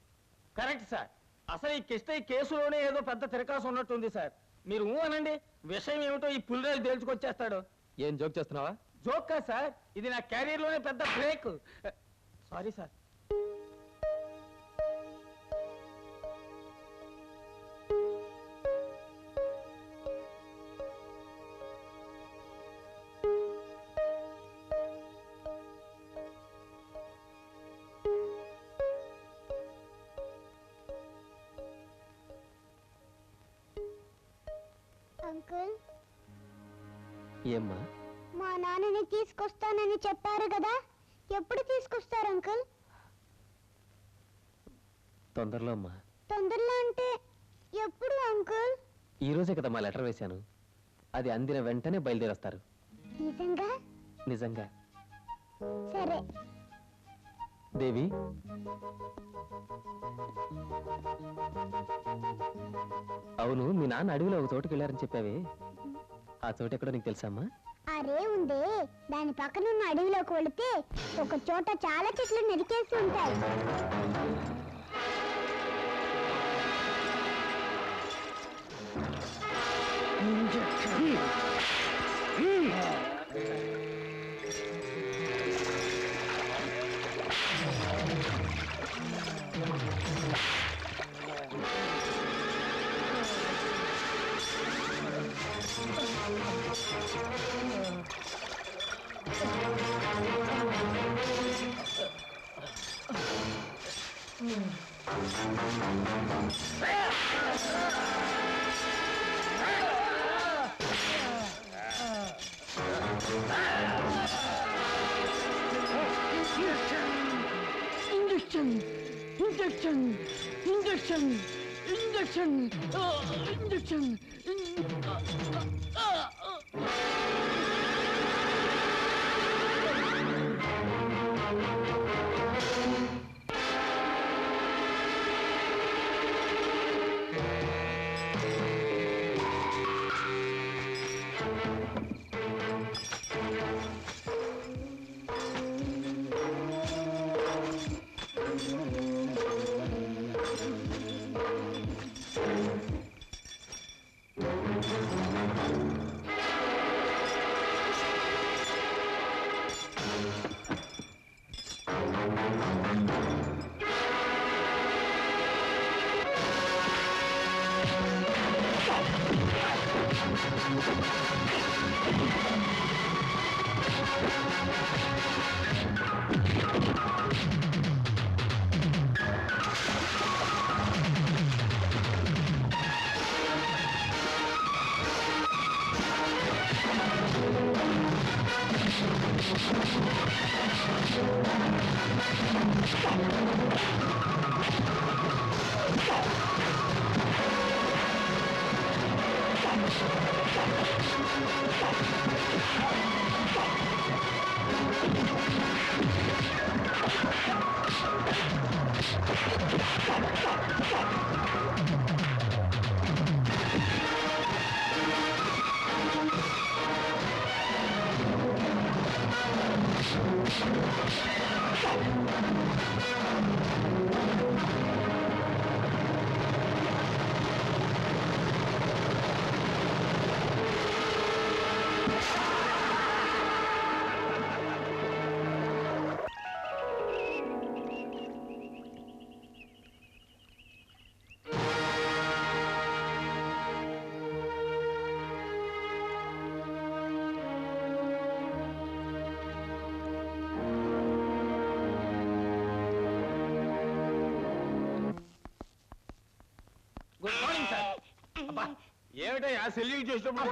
Correct sir. అసలు ఈ కిష్టయ్య కేసులోనే ఏదో పెద్ద తిరకాసు ఉన్నట్టుంది సార్. మీరు అనండి, విషయం ఏమిటో ఈ పుల్రాజు తేల్చుకొచ్చేస్తాడు. ఏం జోక్ చేస్తున్నావా? జోక్ కాదు సార్, ఇది నా కెరీర్ లోనే పెద్ద బ్రేక్. Sorry sir. అంకుల్, ఏమ్మా? మా నాన్నని తీసుకొస్తానని చెప్పారు కదా, ఎప్పుడు తీసుకొస్తారు అంకుల్? తొందరలో అమ్మా. తొందరలో అంటే ఎప్పుడు అంకుల్? ఈ రోజే కదా మా లెటర్ వేశాను. అది అందిన వెంటనే బయలుదేరొస్తారు. నిజంగా? నిజంగా. సరే. దేవి, అవును, మీ నాన్న అడవిలో ఒక చోటుకి వెళ్ళారని చెప్పావే, ఆ చోటు ఎక్కడో నీకు తెలుసమ్మా? అరే ఉందే, దాని పక్కనున్న అడవిలోకి వెళితే ఒక చోట చాలా చెట్లు నరికేసి ఉంటాయి. Injection injection injection good morning sir. ఏమిటయ్యా సెల్యూట్ చేసినప్పుడు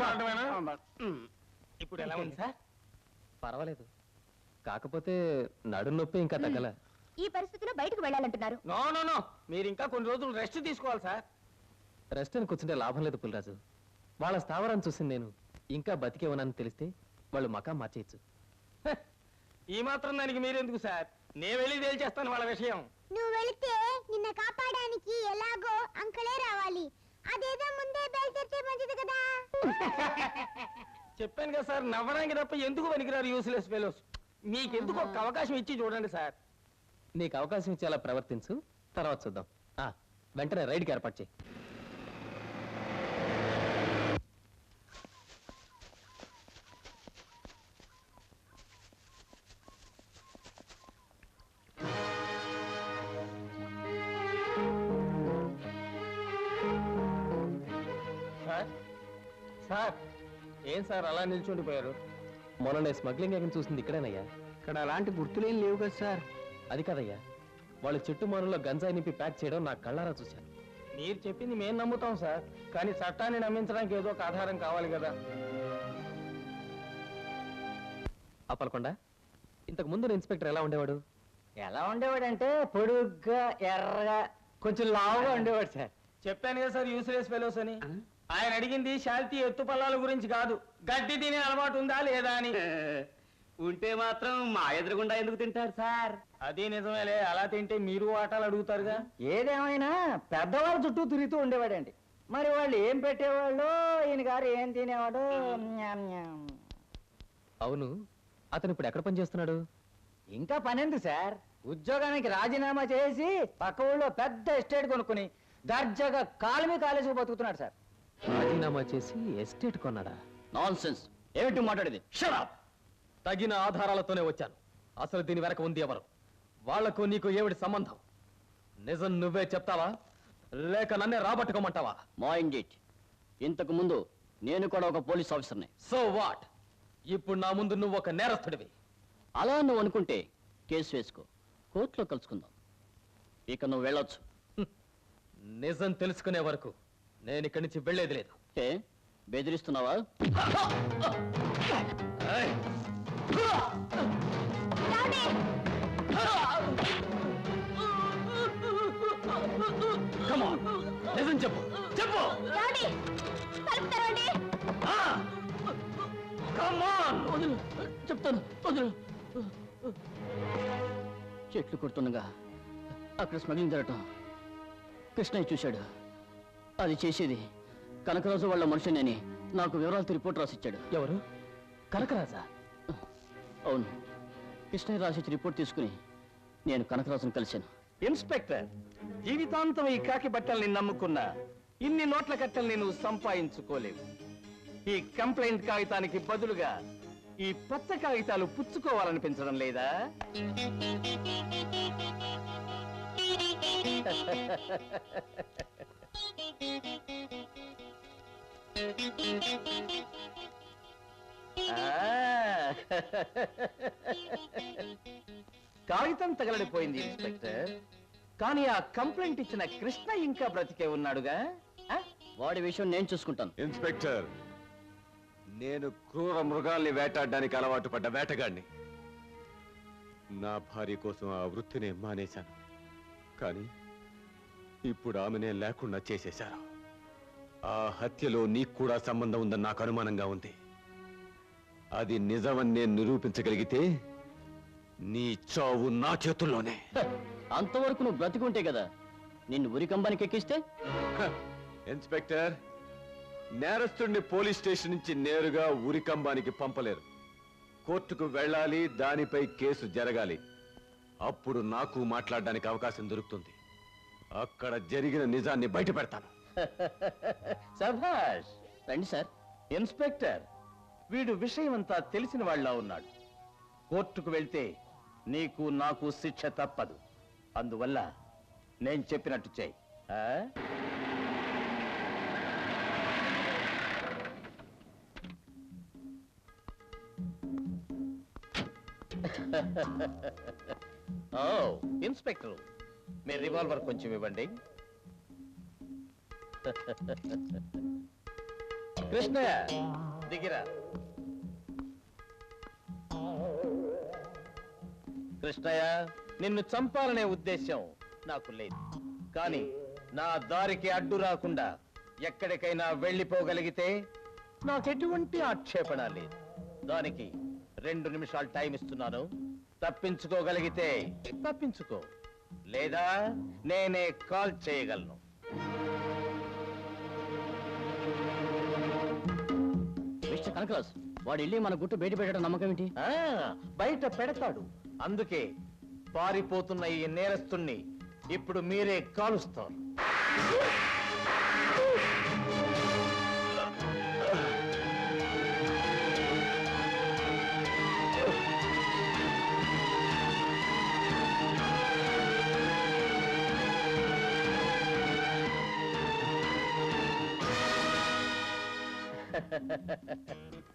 ఇప్పుడు ఎలా ఉంది సార్? పర్వాలేదు, కాకపోతే నడుం నొప్పి ఇంకా తగ్గల. ఈ పరిస్థితిలో బయటకు వెళ్ళాలంటున్నారు. నో నో నో, మీరు ఇంకా కొన్ని రోజులు రెస్ట్ తీసుకోవాలి సార్. రెస్ట్ అని కూర్చుంటే లాభం లేదు పుల్రాజు. వాళ్ళ స్థావరాన్ని చూసింది నేను ఇంకా బతికే ఉన్నానని తెలిస్తే వాళ్ళు మకా మార్చేయచ్చు. ఈ మాత్రం దానికి మీరెందుకు సార్? నేను వెళ్ళి తేల్చేస్తాను వాళ్ళ విషయం. నువ్వు వెళితే నిన్న కాపాడడానికి ఎలాగో అంకలే రావాలి. అదేదో ముందే బయలుదేరితే మంచిది కదా. చెప్పాను కదా సార్, నవ్వడానికి తప్ప ఎందుకు పనికిరారు యూస్లెస్ ఫెలోస్. మీకెందుకు ఒక అవకాశం ఇచ్చి చూడండి సార్. నీకు అవకాశం ఇచ్చి అలా ప్రవర్తించు, తర్వాత చూద్దాం. వెంటనే రైడ్కి ఏర్పాటు చేయి. సార్ సార్, ఏం సార్ అలా నిల్చుండిపోయారు? మొన్న నేను స్మగ్లింగ్ ఏం చూసింది ఇక్కడేనయ్యా. ఇక్కడ అలాంటి గుర్తులేం లేవు కదా సార్. అది కాదయ్యా, వాళ్ళు చెట్టు మానుల్లో గంజాయి నింపి ప్యాక్ చేయడం నా కళ్ళారా చూశాను. మీరు చెప్పింది మేము నమ్ముతాం సార్, కానీ చట్టాన్ని నమ్మించడానికి ఏదో ఒక ఆధారం కావాలి కదా. అప్పలకొండ, ఇంతకు ముందు ఇన్స్పెక్టర్ ఎలా ఉండేవాడు? ఎలా ఉండేవాడంటే పొడుగ్గా ఎర్రగా కొంచెం లావుగా ఉండేవాడు సార్. చెప్పాను కదా సార్ యూస్లెస్ ఫెలోస్ అని. ఆయన అడిగింది శాల్తీ ఎత్తు పల్లాల గురించి కాదు, గడ్డి తినే అలవాటు ఉందా లేదా అని. ఉంటే మాత్రం మా ఎదురుగుండా ఎందుకు తింటారు సార్? అది నిజమేలే, అలా తింటే మీరు ఆటలు అడుగుతారుగా. ఏదేమైనా పెద్దవాళ్ళ చుట్టూ తిరుగుతూ ఉండేవాడండి. మరి వాళ్ళు ఏం పెట్టేవాళ్ళు, ఈయన గారు ఏం తినేవాడు. అవును, అతను ఇప్పుడు ఎక్కడ పని చేస్తున్నాడు? ఇంకా పనేంది సార్, ఉద్యోగానికి రాజీనామా చేసి పక్క ఊళ్ళో పెద్ద ఎస్టేట్ కొనుక్కుని దర్జాగా కాలమీ కాలేజీకి బతుకుతున్నాడు సార్. రాజీనామా చేసి ఎస్టేట్ కొన్నాడా? నాన్ సెన్స్, ఏమిటి మాట్లాడేది? Shut up. తగిన ఆధారాలతోనే వచ్చాను. అసలు దీని వెనక ఉంది ఎవరు? వాళ్లకు నీకు ఏమిటి సంబంధం? నిజం నువ్వే చెప్తావా, లేక నన్నే రాబట్టుకోమంటావా? మైండ్ ఇట్, ఇంతకు ముందు నేను కూడా ఒక పోలీస్ ఆఫీసర్ని. So what? ఇప్పుడు నా ముందు నువ్వు ఒక నేరస్తుడివి. అలా నువ్వు అనుకుంటే కేసు వేసుకో, కోర్టులో కలుసుకుందాం. ఇక నువ్వు వెళ్ళొచ్చు. నిజం తెలుసుకునే వరకు నేను ఇక్కడి నుంచి వెళ్లేది లేదు. ఏ బెదిరిస్తున్నావా? Come on. నిజం చెప్పు చెప్పు. ఏమండి? తలుపు తెరవండి. Come on. వదులు, చెప్తాను, వదులు. చెట్లు కొడుతుండగా అక్కడ స్మగ్లింగ్ జరగటం కృష్ణయ్య చూశాడు. అది చేసేది కనకరాజు వాళ్ళ మనుషునేని నాకు వివరాలతో రిపోర్ట్ రాసిచ్చాడు. ఎవరు? కనకరాజా? అవును, కృష్ణయ్య రాసిచ్చి రిపోర్ట్ తీసుకుని నేను కనకరాజును కలిశాను. ఇన్స్పెక్టర్, జీవితాంతం ఈ కాకి బట్టల్ని నమ్ముకున్నా ఇన్ని నోట్ల కట్టల్ని నువ్వు సంపాదించుకోలేవు. ఈ కంప్లైంట్ కాగితానికి బదులుగా ఈ పచ్చ కాగితాలు పుచ్చుకోవాలనిపించడం లేదా? కాగితం తగలడిపోయింది ఇన్స్పెక్టర్, కానీ ఆ కంప్లైంట్ ఇచ్చిన కృష్ణ ఇంకా బ్రతికే ఉన్నాడుగా. వాడి విషయం నేను చూసుకుంటాను. ఇన్స్పెక్టర్, నేను క్రూర మృగాల్ని వేటాడడానికి అలవాటు పడ్డ వేటగాడిని. నా భార్య కోసం ఆ వృత్తిని మానేశాను. కానీ ఇప్పుడు ఆమెనే లేకుండా చేసేశారు. ఆ హత్యలో నీకు కూడా సంబంధం ఉందని నాకు అనుమానంగా ఉంది. అది నిజమని నేను నిరూపించగలిగితే నీ చావు నా చేతుల్లోనే. అంతవరకు నువ్వు బ్రతికుంటే కదా నిన్ను ఉరికంబానికి ఎక్కిస్తే. ఇన్స్పెక్టర్, నేరస్తుడిని పోలీస్ స్టేషన్ నుంచి నేరుగా ఉరికంబానికి పంపలేరు. కోర్టుకు వెళ్ళాలి, దానిపై కేసు జరగాలి. అప్పుడు నాకు మాట్లాడడానికి అవకాశం దొరుకుతుంది. అక్కడ జరిగిన నిజాన్ని బయట పెడతాను. సభాష్. రండి సార్. ఇన్స్పెక్టర్, వీడు విషయమంతా తెలిసిన వాళ్ళ ఉన్నాడు. కోర్టుకు వెళ్తే నీకు నాకు శిక్ష తప్పదు. అందువల్ల నేను చెప్పినట్టు చెయ్యి. ఓ ఇన్స్పెక్టర్, మీ రివాల్వర్ కొంచెం ఇవ్వండి. కృష్ణయ్య, దిగిరా. కృష్ణయ్య, నిన్ను చంపాలనే ఉద్దేశం నాకు లేదు. కానీ నా దారికి అడ్డు రాకుండా ఎక్కడికైనా వెళ్ళిపోగలిగితే నాకెటువంటి ఆక్షేపణ లేదు. దానికి 2 నిమిషాలు టైం ఇస్తున్నాను. తప్పించుకోగలిగితే తప్పించుకో, లేదా నేనే కాల్ చేయగలను. మిస్టర్ కనకరాజ్, వాడు వెళ్ళి మన గుట్టు బయట పెట్టడం నమ్మకం ఏంటి? బయట పెడతాడు. అందుకే పారిపోతున్న ఈ నేరస్తుణ్ణి ఇప్పుడు మీరే కాలుస్తారు.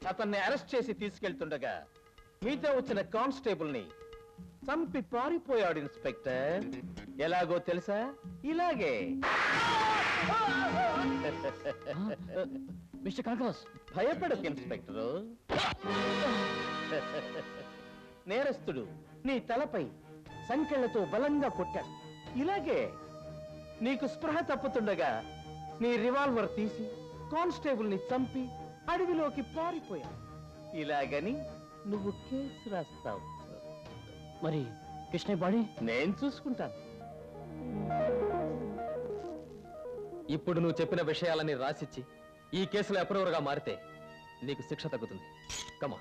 అతన్ని అరెస్ట్ చేసి తీసుకెళ్తుండగా మీతో వచ్చిన కానిస్టేబుల్ ని చంపి పారిపోయాడు ఇన్స్పెక్టర్. ఎలాగో తెలుసా? ఇలాగే. మిస్టర్ కనకరాజ్, భయపడకు ఇన్స్పెక్టరు. నేరస్తుడు నీ తలపై సంకెళ్లతో బలంగా కొట్టాడు. ఇలాగే నీకు స్పృహ తప్పుతుండగా నీ రివాల్వర్ తీసి కానిస్టేబుల్ ని చంపి అడవిలోకి పారిపోయాడు. ఇలాగని నువ్వు కేసు రాస్తావు. మరి కృష్ణయ్య బాడీ నేను చూసుకుంటాను. ఇప్పుడు నువ్వు చెప్పిన విషయాలని రాసిచ్చి ఈ కేసులో అప్రూవర్గా మారితే నీకు శిక్ష తగ్గుతుంది. కమా.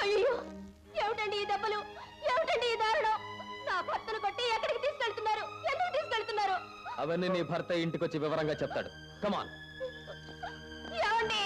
అయ్యో, ఏమిటండి ఈ దెబ్బలు? ఏమిటండి ఈ దారుణం? నా భర్తను కొట్టి ఎక్కడికి తీసుకెళ్తున్నారు? ఎందుకు తీసుకెళ్తున్నారు? అవన్నీ నీ భర్త ఇంటికొచ్చి వివరంగా చెప్తాడు. కమాన్. ఏమండి?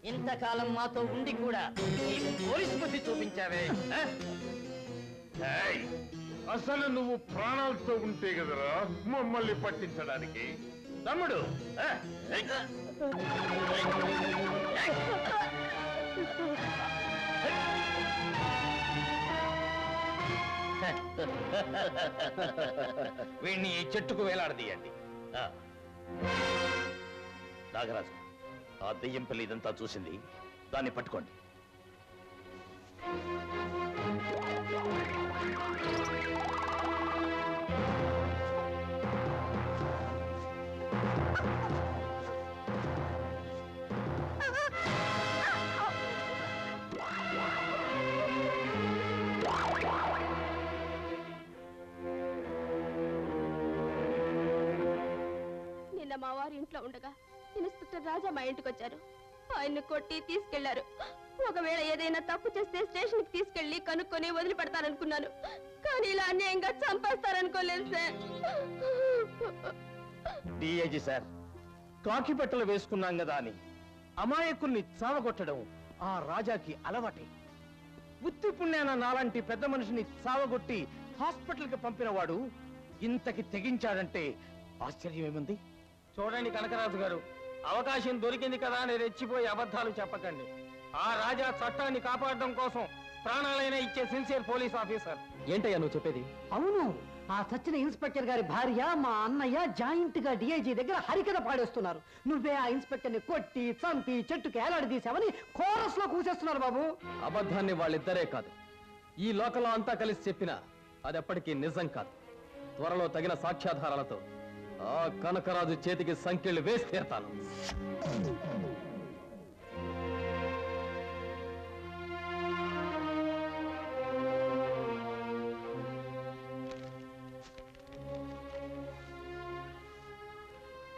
ఇంతకాలం మాతో ఉండి కూడా పోలీసు బుద్ధి చూపించావే. అసలు నువ్వు ప్రాణాలతో ఉంటే కదరా మమ్మల్ని పట్టించడానికి. తమ్ముడు వీణ్ణి ఈ చెట్టుకు వేలాడదీయండి. నాగరాజు, ఆ దెయ్యం పిల్ల ఇదంతా చూసింది, దాన్ని పట్టుకోండి. నిన్న మా వారి ఇంట్లో ఉండగా ఇన్స్పెక్టర్ రాజా మా ఇంటికి వచ్చారు. ఆయన్ని కొట్టి తీసుకెళ్లారు. ఒకవేళ ఏదైనా తప్పు చేస్తే స్టేషన్ కి తీసుకెళ్లి కనుక్కొని వదిలిపెడతారనుకున్నాను. కానీ ఇలా అన్యాయంగా చంపేస్తారనుకోలేదు సార్. డిఐజీ సార్, కాకి బట్టలు వేసుకున్నాం కదా అని అమాయకుల్ని చావగొట్టడం ఆ రాజాకి అలవాటే. ఉత్తి పుణ్యాన నాలాంటి పెద్ద మనిషిని చావగొట్టి హాస్పిటల్కి పంపిన వాడు ఇంతకి తెగించాడంటే ఆశ్చర్యమేముంది? చూడండి కనకరాజు గారు, అవకాశం దొరికింది కదా అని రెచ్చిపోయి అబద్ధాలు చెప్పకండి. ఆ రాజా చట్టాన్ని కాపాడడం కోసం ప్రాణాలైనా ఇచ్చే సిన్సియర్ పోలీస్ ఆఫీసర్. ఏంటయ్యా నువ్వు చెప్పేది? అవును, ఆ సచిన ఇన్స్పెక్టర్ గారి భార్య మా అన్నయ్య జాయింట్ గా డిఐజీ దగ్గర హరికథ పాడేస్తున్నారు. నువ్వే ఆ ఇన్స్పెక్టర్ ని కొట్టి చంపి చెట్టుకి ఏలాడదీశావని కోరస్ లో కూసేస్తున్నారు బాబు. అబద్ధాన్ని వాళ్ళిద్దరే కాదు, ఈ లోకంలో అంతా కలిసి చెప్పినా అది ఎప్పటికీ నిజం కాదు. త్వరలో తగిన సాక్ష్యాధారాలతో ఆ కనకరాజు చేతికి సంఖ్యలు వేసి తీరతాను.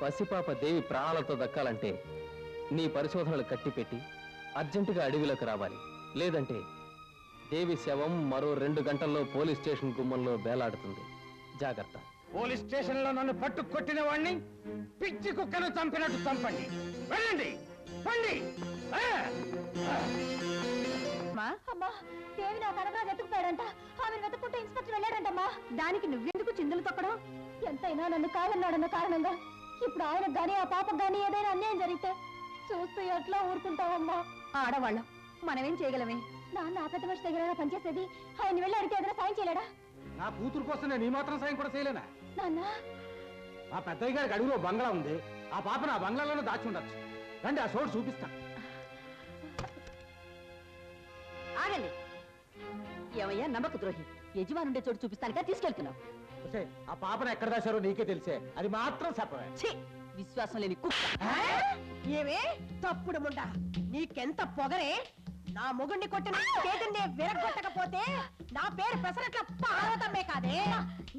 పసిపాప దేవి ప్రాణాలతో దక్కాలంటే నీ పరిశోధనలు కట్టిపెట్టి అర్జెంటుగా అడవిలోకి రావాలి. లేదంటే దేవి శవం మరో 2 గంటల్లో పోలీస్ స్టేషన్ గుమ్మంలో వేలాడుతుంది. జాగ్రత్త. పోలీస్ స్టేషన్ లో నన్ను పట్టు కొట్టిన వాడిని పిచ్చి కుక్కను చంపినట్టు చంపండి. వెళ్ళండి, పండి. అమ్మా, దేవి నా కనకరాజు వెతుకుతాడంట. ఆమెను వెతుక్కుంటే ఇన్స్పెక్టర్ వెళ్ళాడంటమ్మా. దానికి నువ్వెందుకు చిందులు తొక్కడం? ఎంతైనా నన్ను కాదన్నాడన్న కారణంగా ఇప్పుడు ఆయనకు గానీ ఆ పాపకు గానీ ఏదైనా అన్యాయం జరిగితే చూస్తూ ఎట్లా ఊరుకుంటావమ్మా? ఆడవాళ్ళం మనమేం చేయగలమే? నాన్న ఆ పెద్ద మనిషి దగ్గర పనిచేసేది, ఆయన వెళ్ళి అడిగితే ఏదైనా సాయం చేయలేడా? నా కూతురు కోసం నేను ఈ మాత్రం సాయం కూడా చేయలేనా? నాన్న, ఆ పెద్దయ్య గారికి అడుగులో బంగ్లా ఉంది, ఆ పాపను ఆ బంగ్లాలోనే దాచి ఉండొచ్చు. రండి, ఆ చోటు చూపిస్తా. ఆగండి. ఏమయ్యా నమ్మక ద్రోహి, యజమానుండే చోటు చూపిస్తానుగా తీసుకెళ్తున్నావు. ఆ పాపను ఎక్కడ దాచారో నీకే తెలిసే, అది మాత్రం చెప్పవే. విశ్వాసం లేని కుక్క. ఏమే తప్పుడు ముండా, నీకెంత పొగరే? నా మొగుణ్ణి కొట్టిన చేతుల్ని విరగొట్టకపోతే నా పేరు పెసరట్ల పార్వతమ్మే కాదే.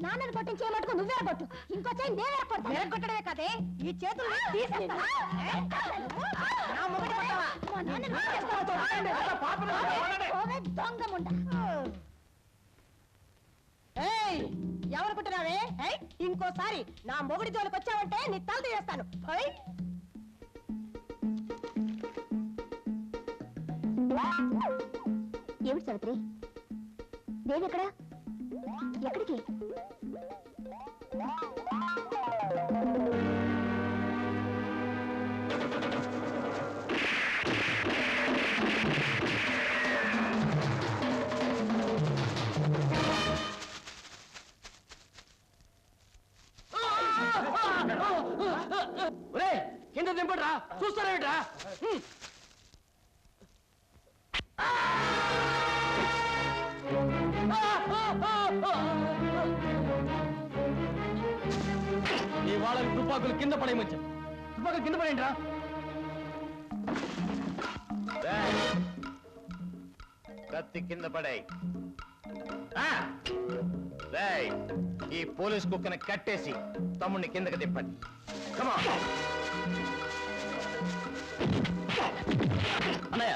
నాన్నని కొట్టించేయమట్టుకు నువ్వే కొట్టు, ఇంకో చేయి నేనే కొట్టు. విరగొట్టడమే కాదే, ఈ చేతులు తీసేస్తా. నా మొగుడి కొట్టవా? దొంగ ముండా. ఏయ్, ఎవరు కుట్టినావే? ఇంకోసారి నా మొగుడి జోలికి వచ్చావంటే నీ తల తీయేస్తాను. ఏమిటి సావిత్రి, దేవి ఎక్కడా? ఎక్కడికి? కింద దింపడరా, చూస్తారేమిట్రా? ఈ వాళ్ళకి తుపాకులు కింద పడేయమని చెప్పు. తుపాకులు కింద పడేయండి రా. కత్తి కింద పడాయి. ఈ పోలీస్ కుక్కని కట్టేసి తమ్ముడిని కిందకి తిప్పండి. అన్నయ్య,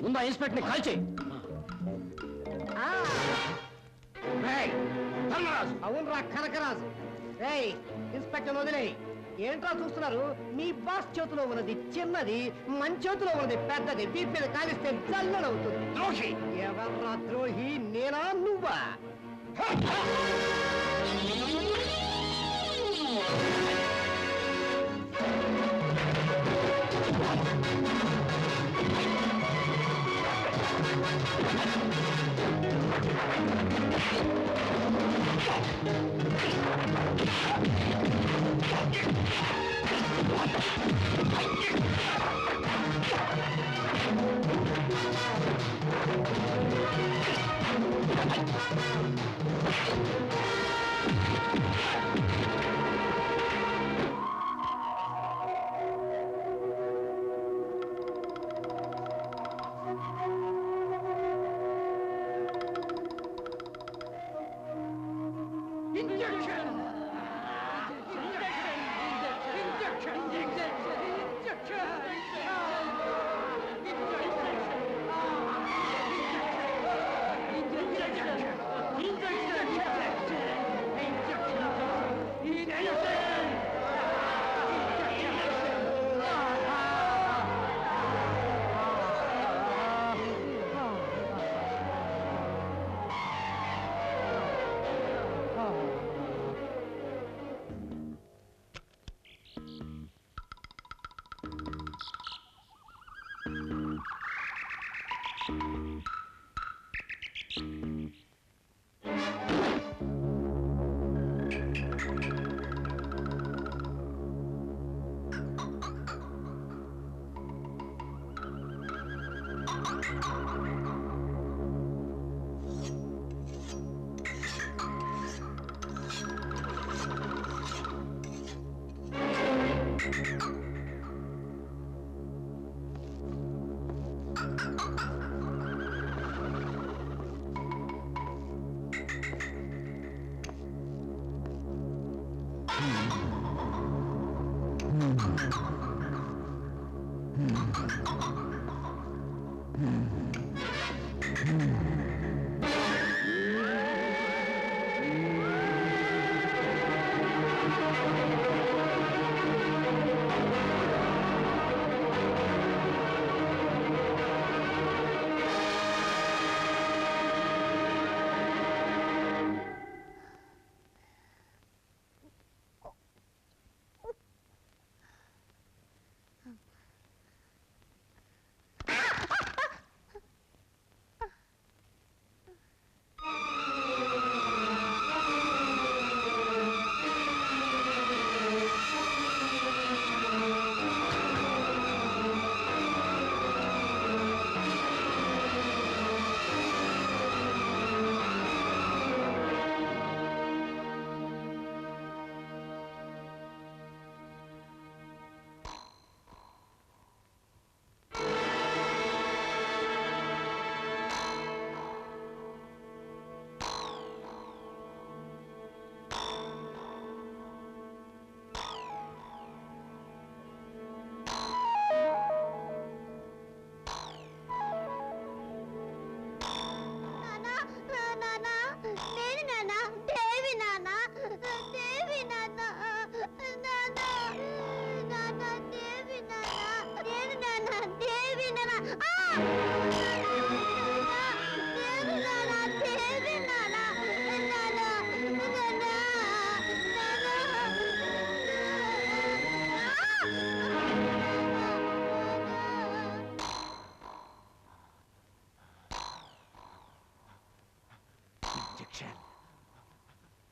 ముందు ఆ ఇన్స్పెక్టర్ ని కాల్ చేయి. అవునరా కనకరాజు. రేయ్ ఇన్స్పెక్టర్ వదిలేయ్. ఏంట్రా చూస్తున్నారు? మీ బాస్ చేతిలో ఉన్నది చిన్నది, మన చేతిలో ఉన్నది పెద్దది. దీని మీద కాలిస్తే జల్లడవుతుంది. ద్రోహి! ఎవర్రా ద్రోహి? నేనా నువ్వా?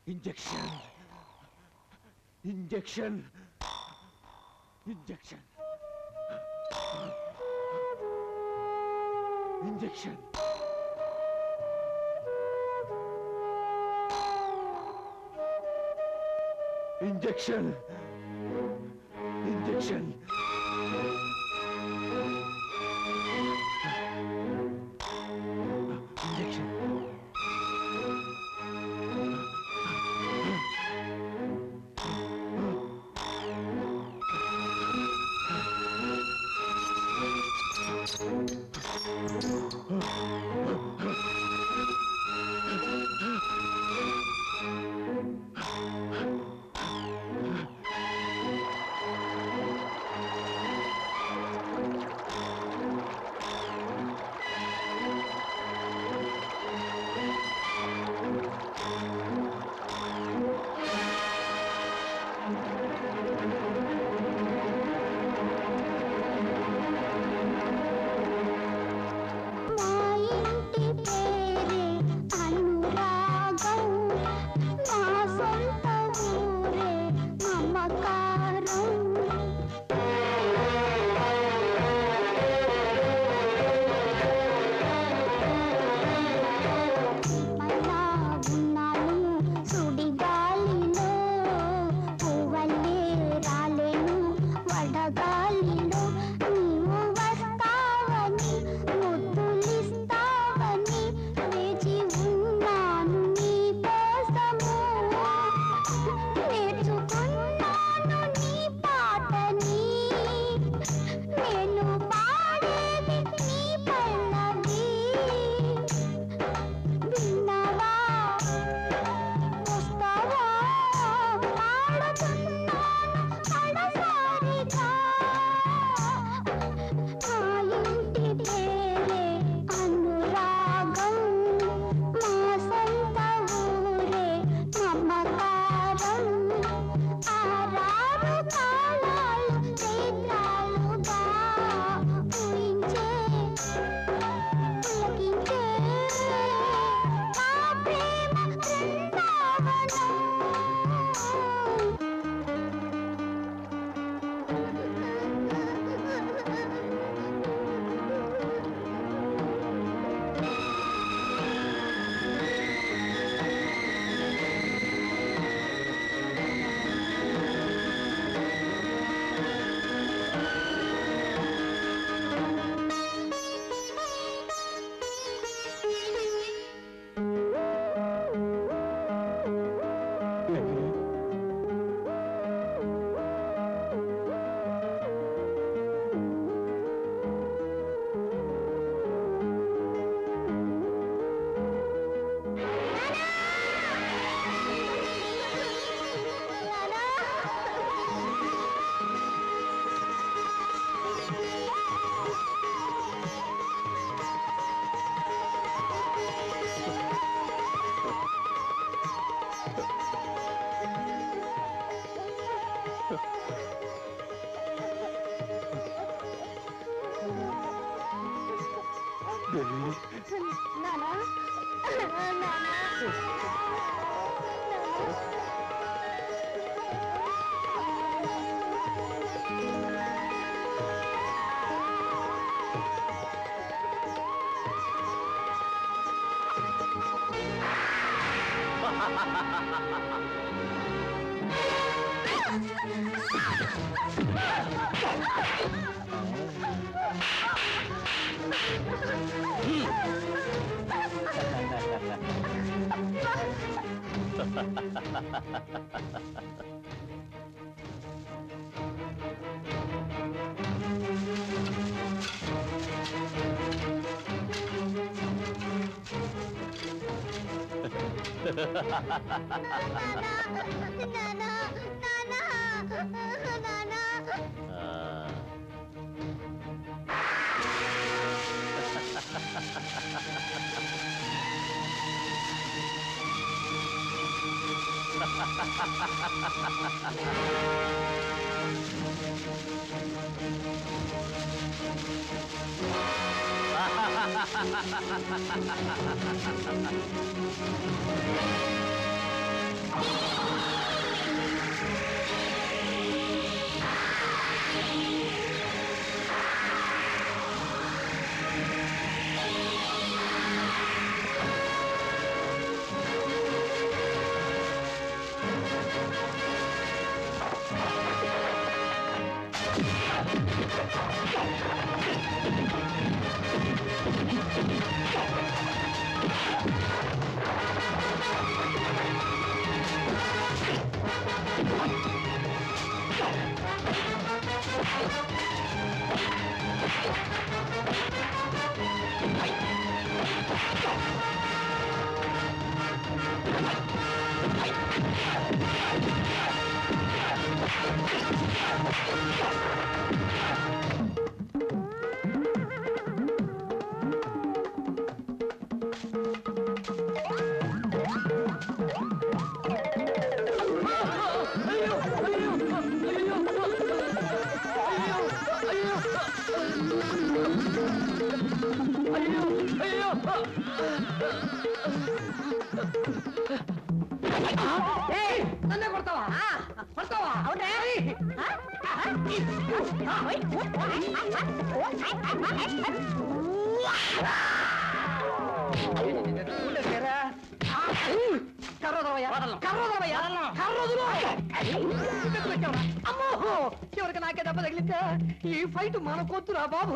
Injection. Injection. Injection. Injection. Injection. Injection. నన్నే కొడతావా కొడతావా అమ్మో చివరికి నాకే దెబ్బ తగిలితే ఈ ఫైట్ మన కొద్దురా బాబు.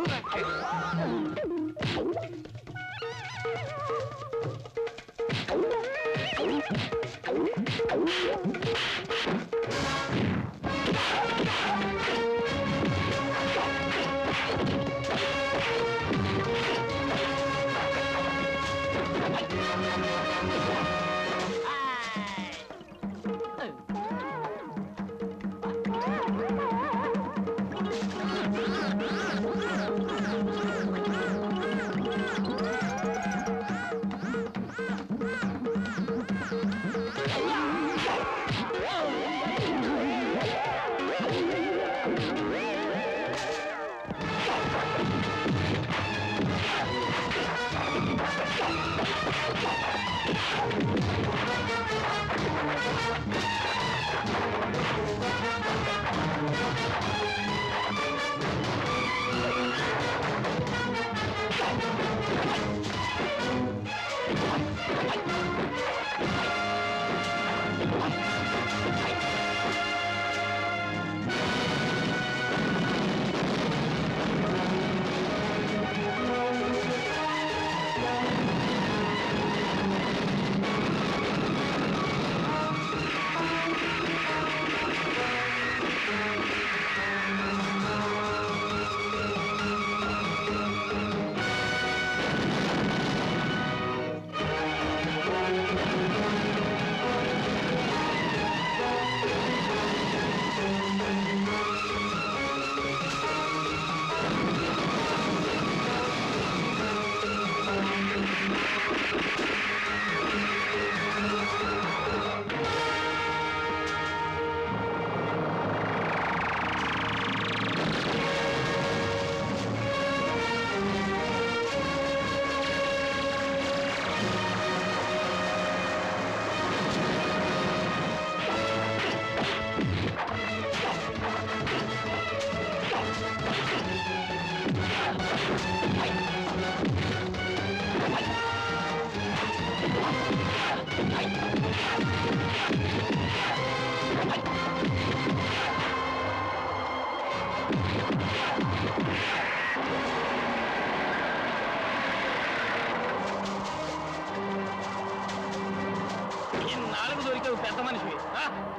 నువ్వు పెద్ద మనిషివి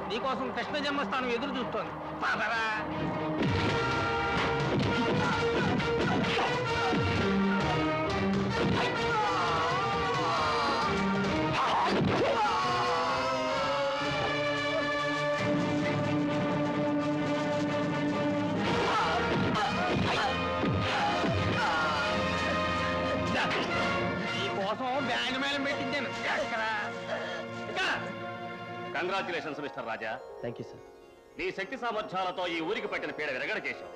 నీకోసం కృష్ణ జన్మస్థానం ఎదురు చూస్తోంది పదరా. నీకోసం బ్యాండ్ మేళం పెట్టించాను. Congratulations mister Raja. Thank you sir. నీ శక్తి సామర్థ్యాలతో ఈ ఊరికి పట్టిన పీడ విరగడ చేశావు.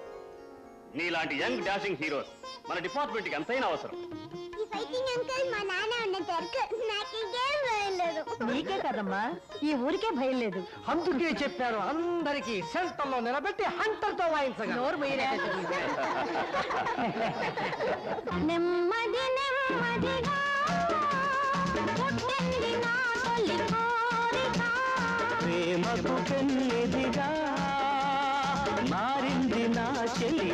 నీలాంటి యంగ్ డాషింగ్ హీరోస్ మన డిపార్ట్మెంట్ కి ఎంతైనా అవసరం. ఈ ఫైటింగ్ అంకుల్ మా నాన్న ఉన్నంత వరకు నాకు ఇంకేం భయం లేదు. నీకే కదమ్మా ఈ ఊరికే భయం లేదు. అందుకే చెప్పారు అందరికి సెంటర్ లో నిలబెట్టి హంటర్ తో వాయించగా. నోరు పోయినా నెమ్మది నెమ్మదిగా పుట్టింది నా తొలి కోరిక. ప్రేమకు పెన్నిదిగా మారింది నా చెల్లి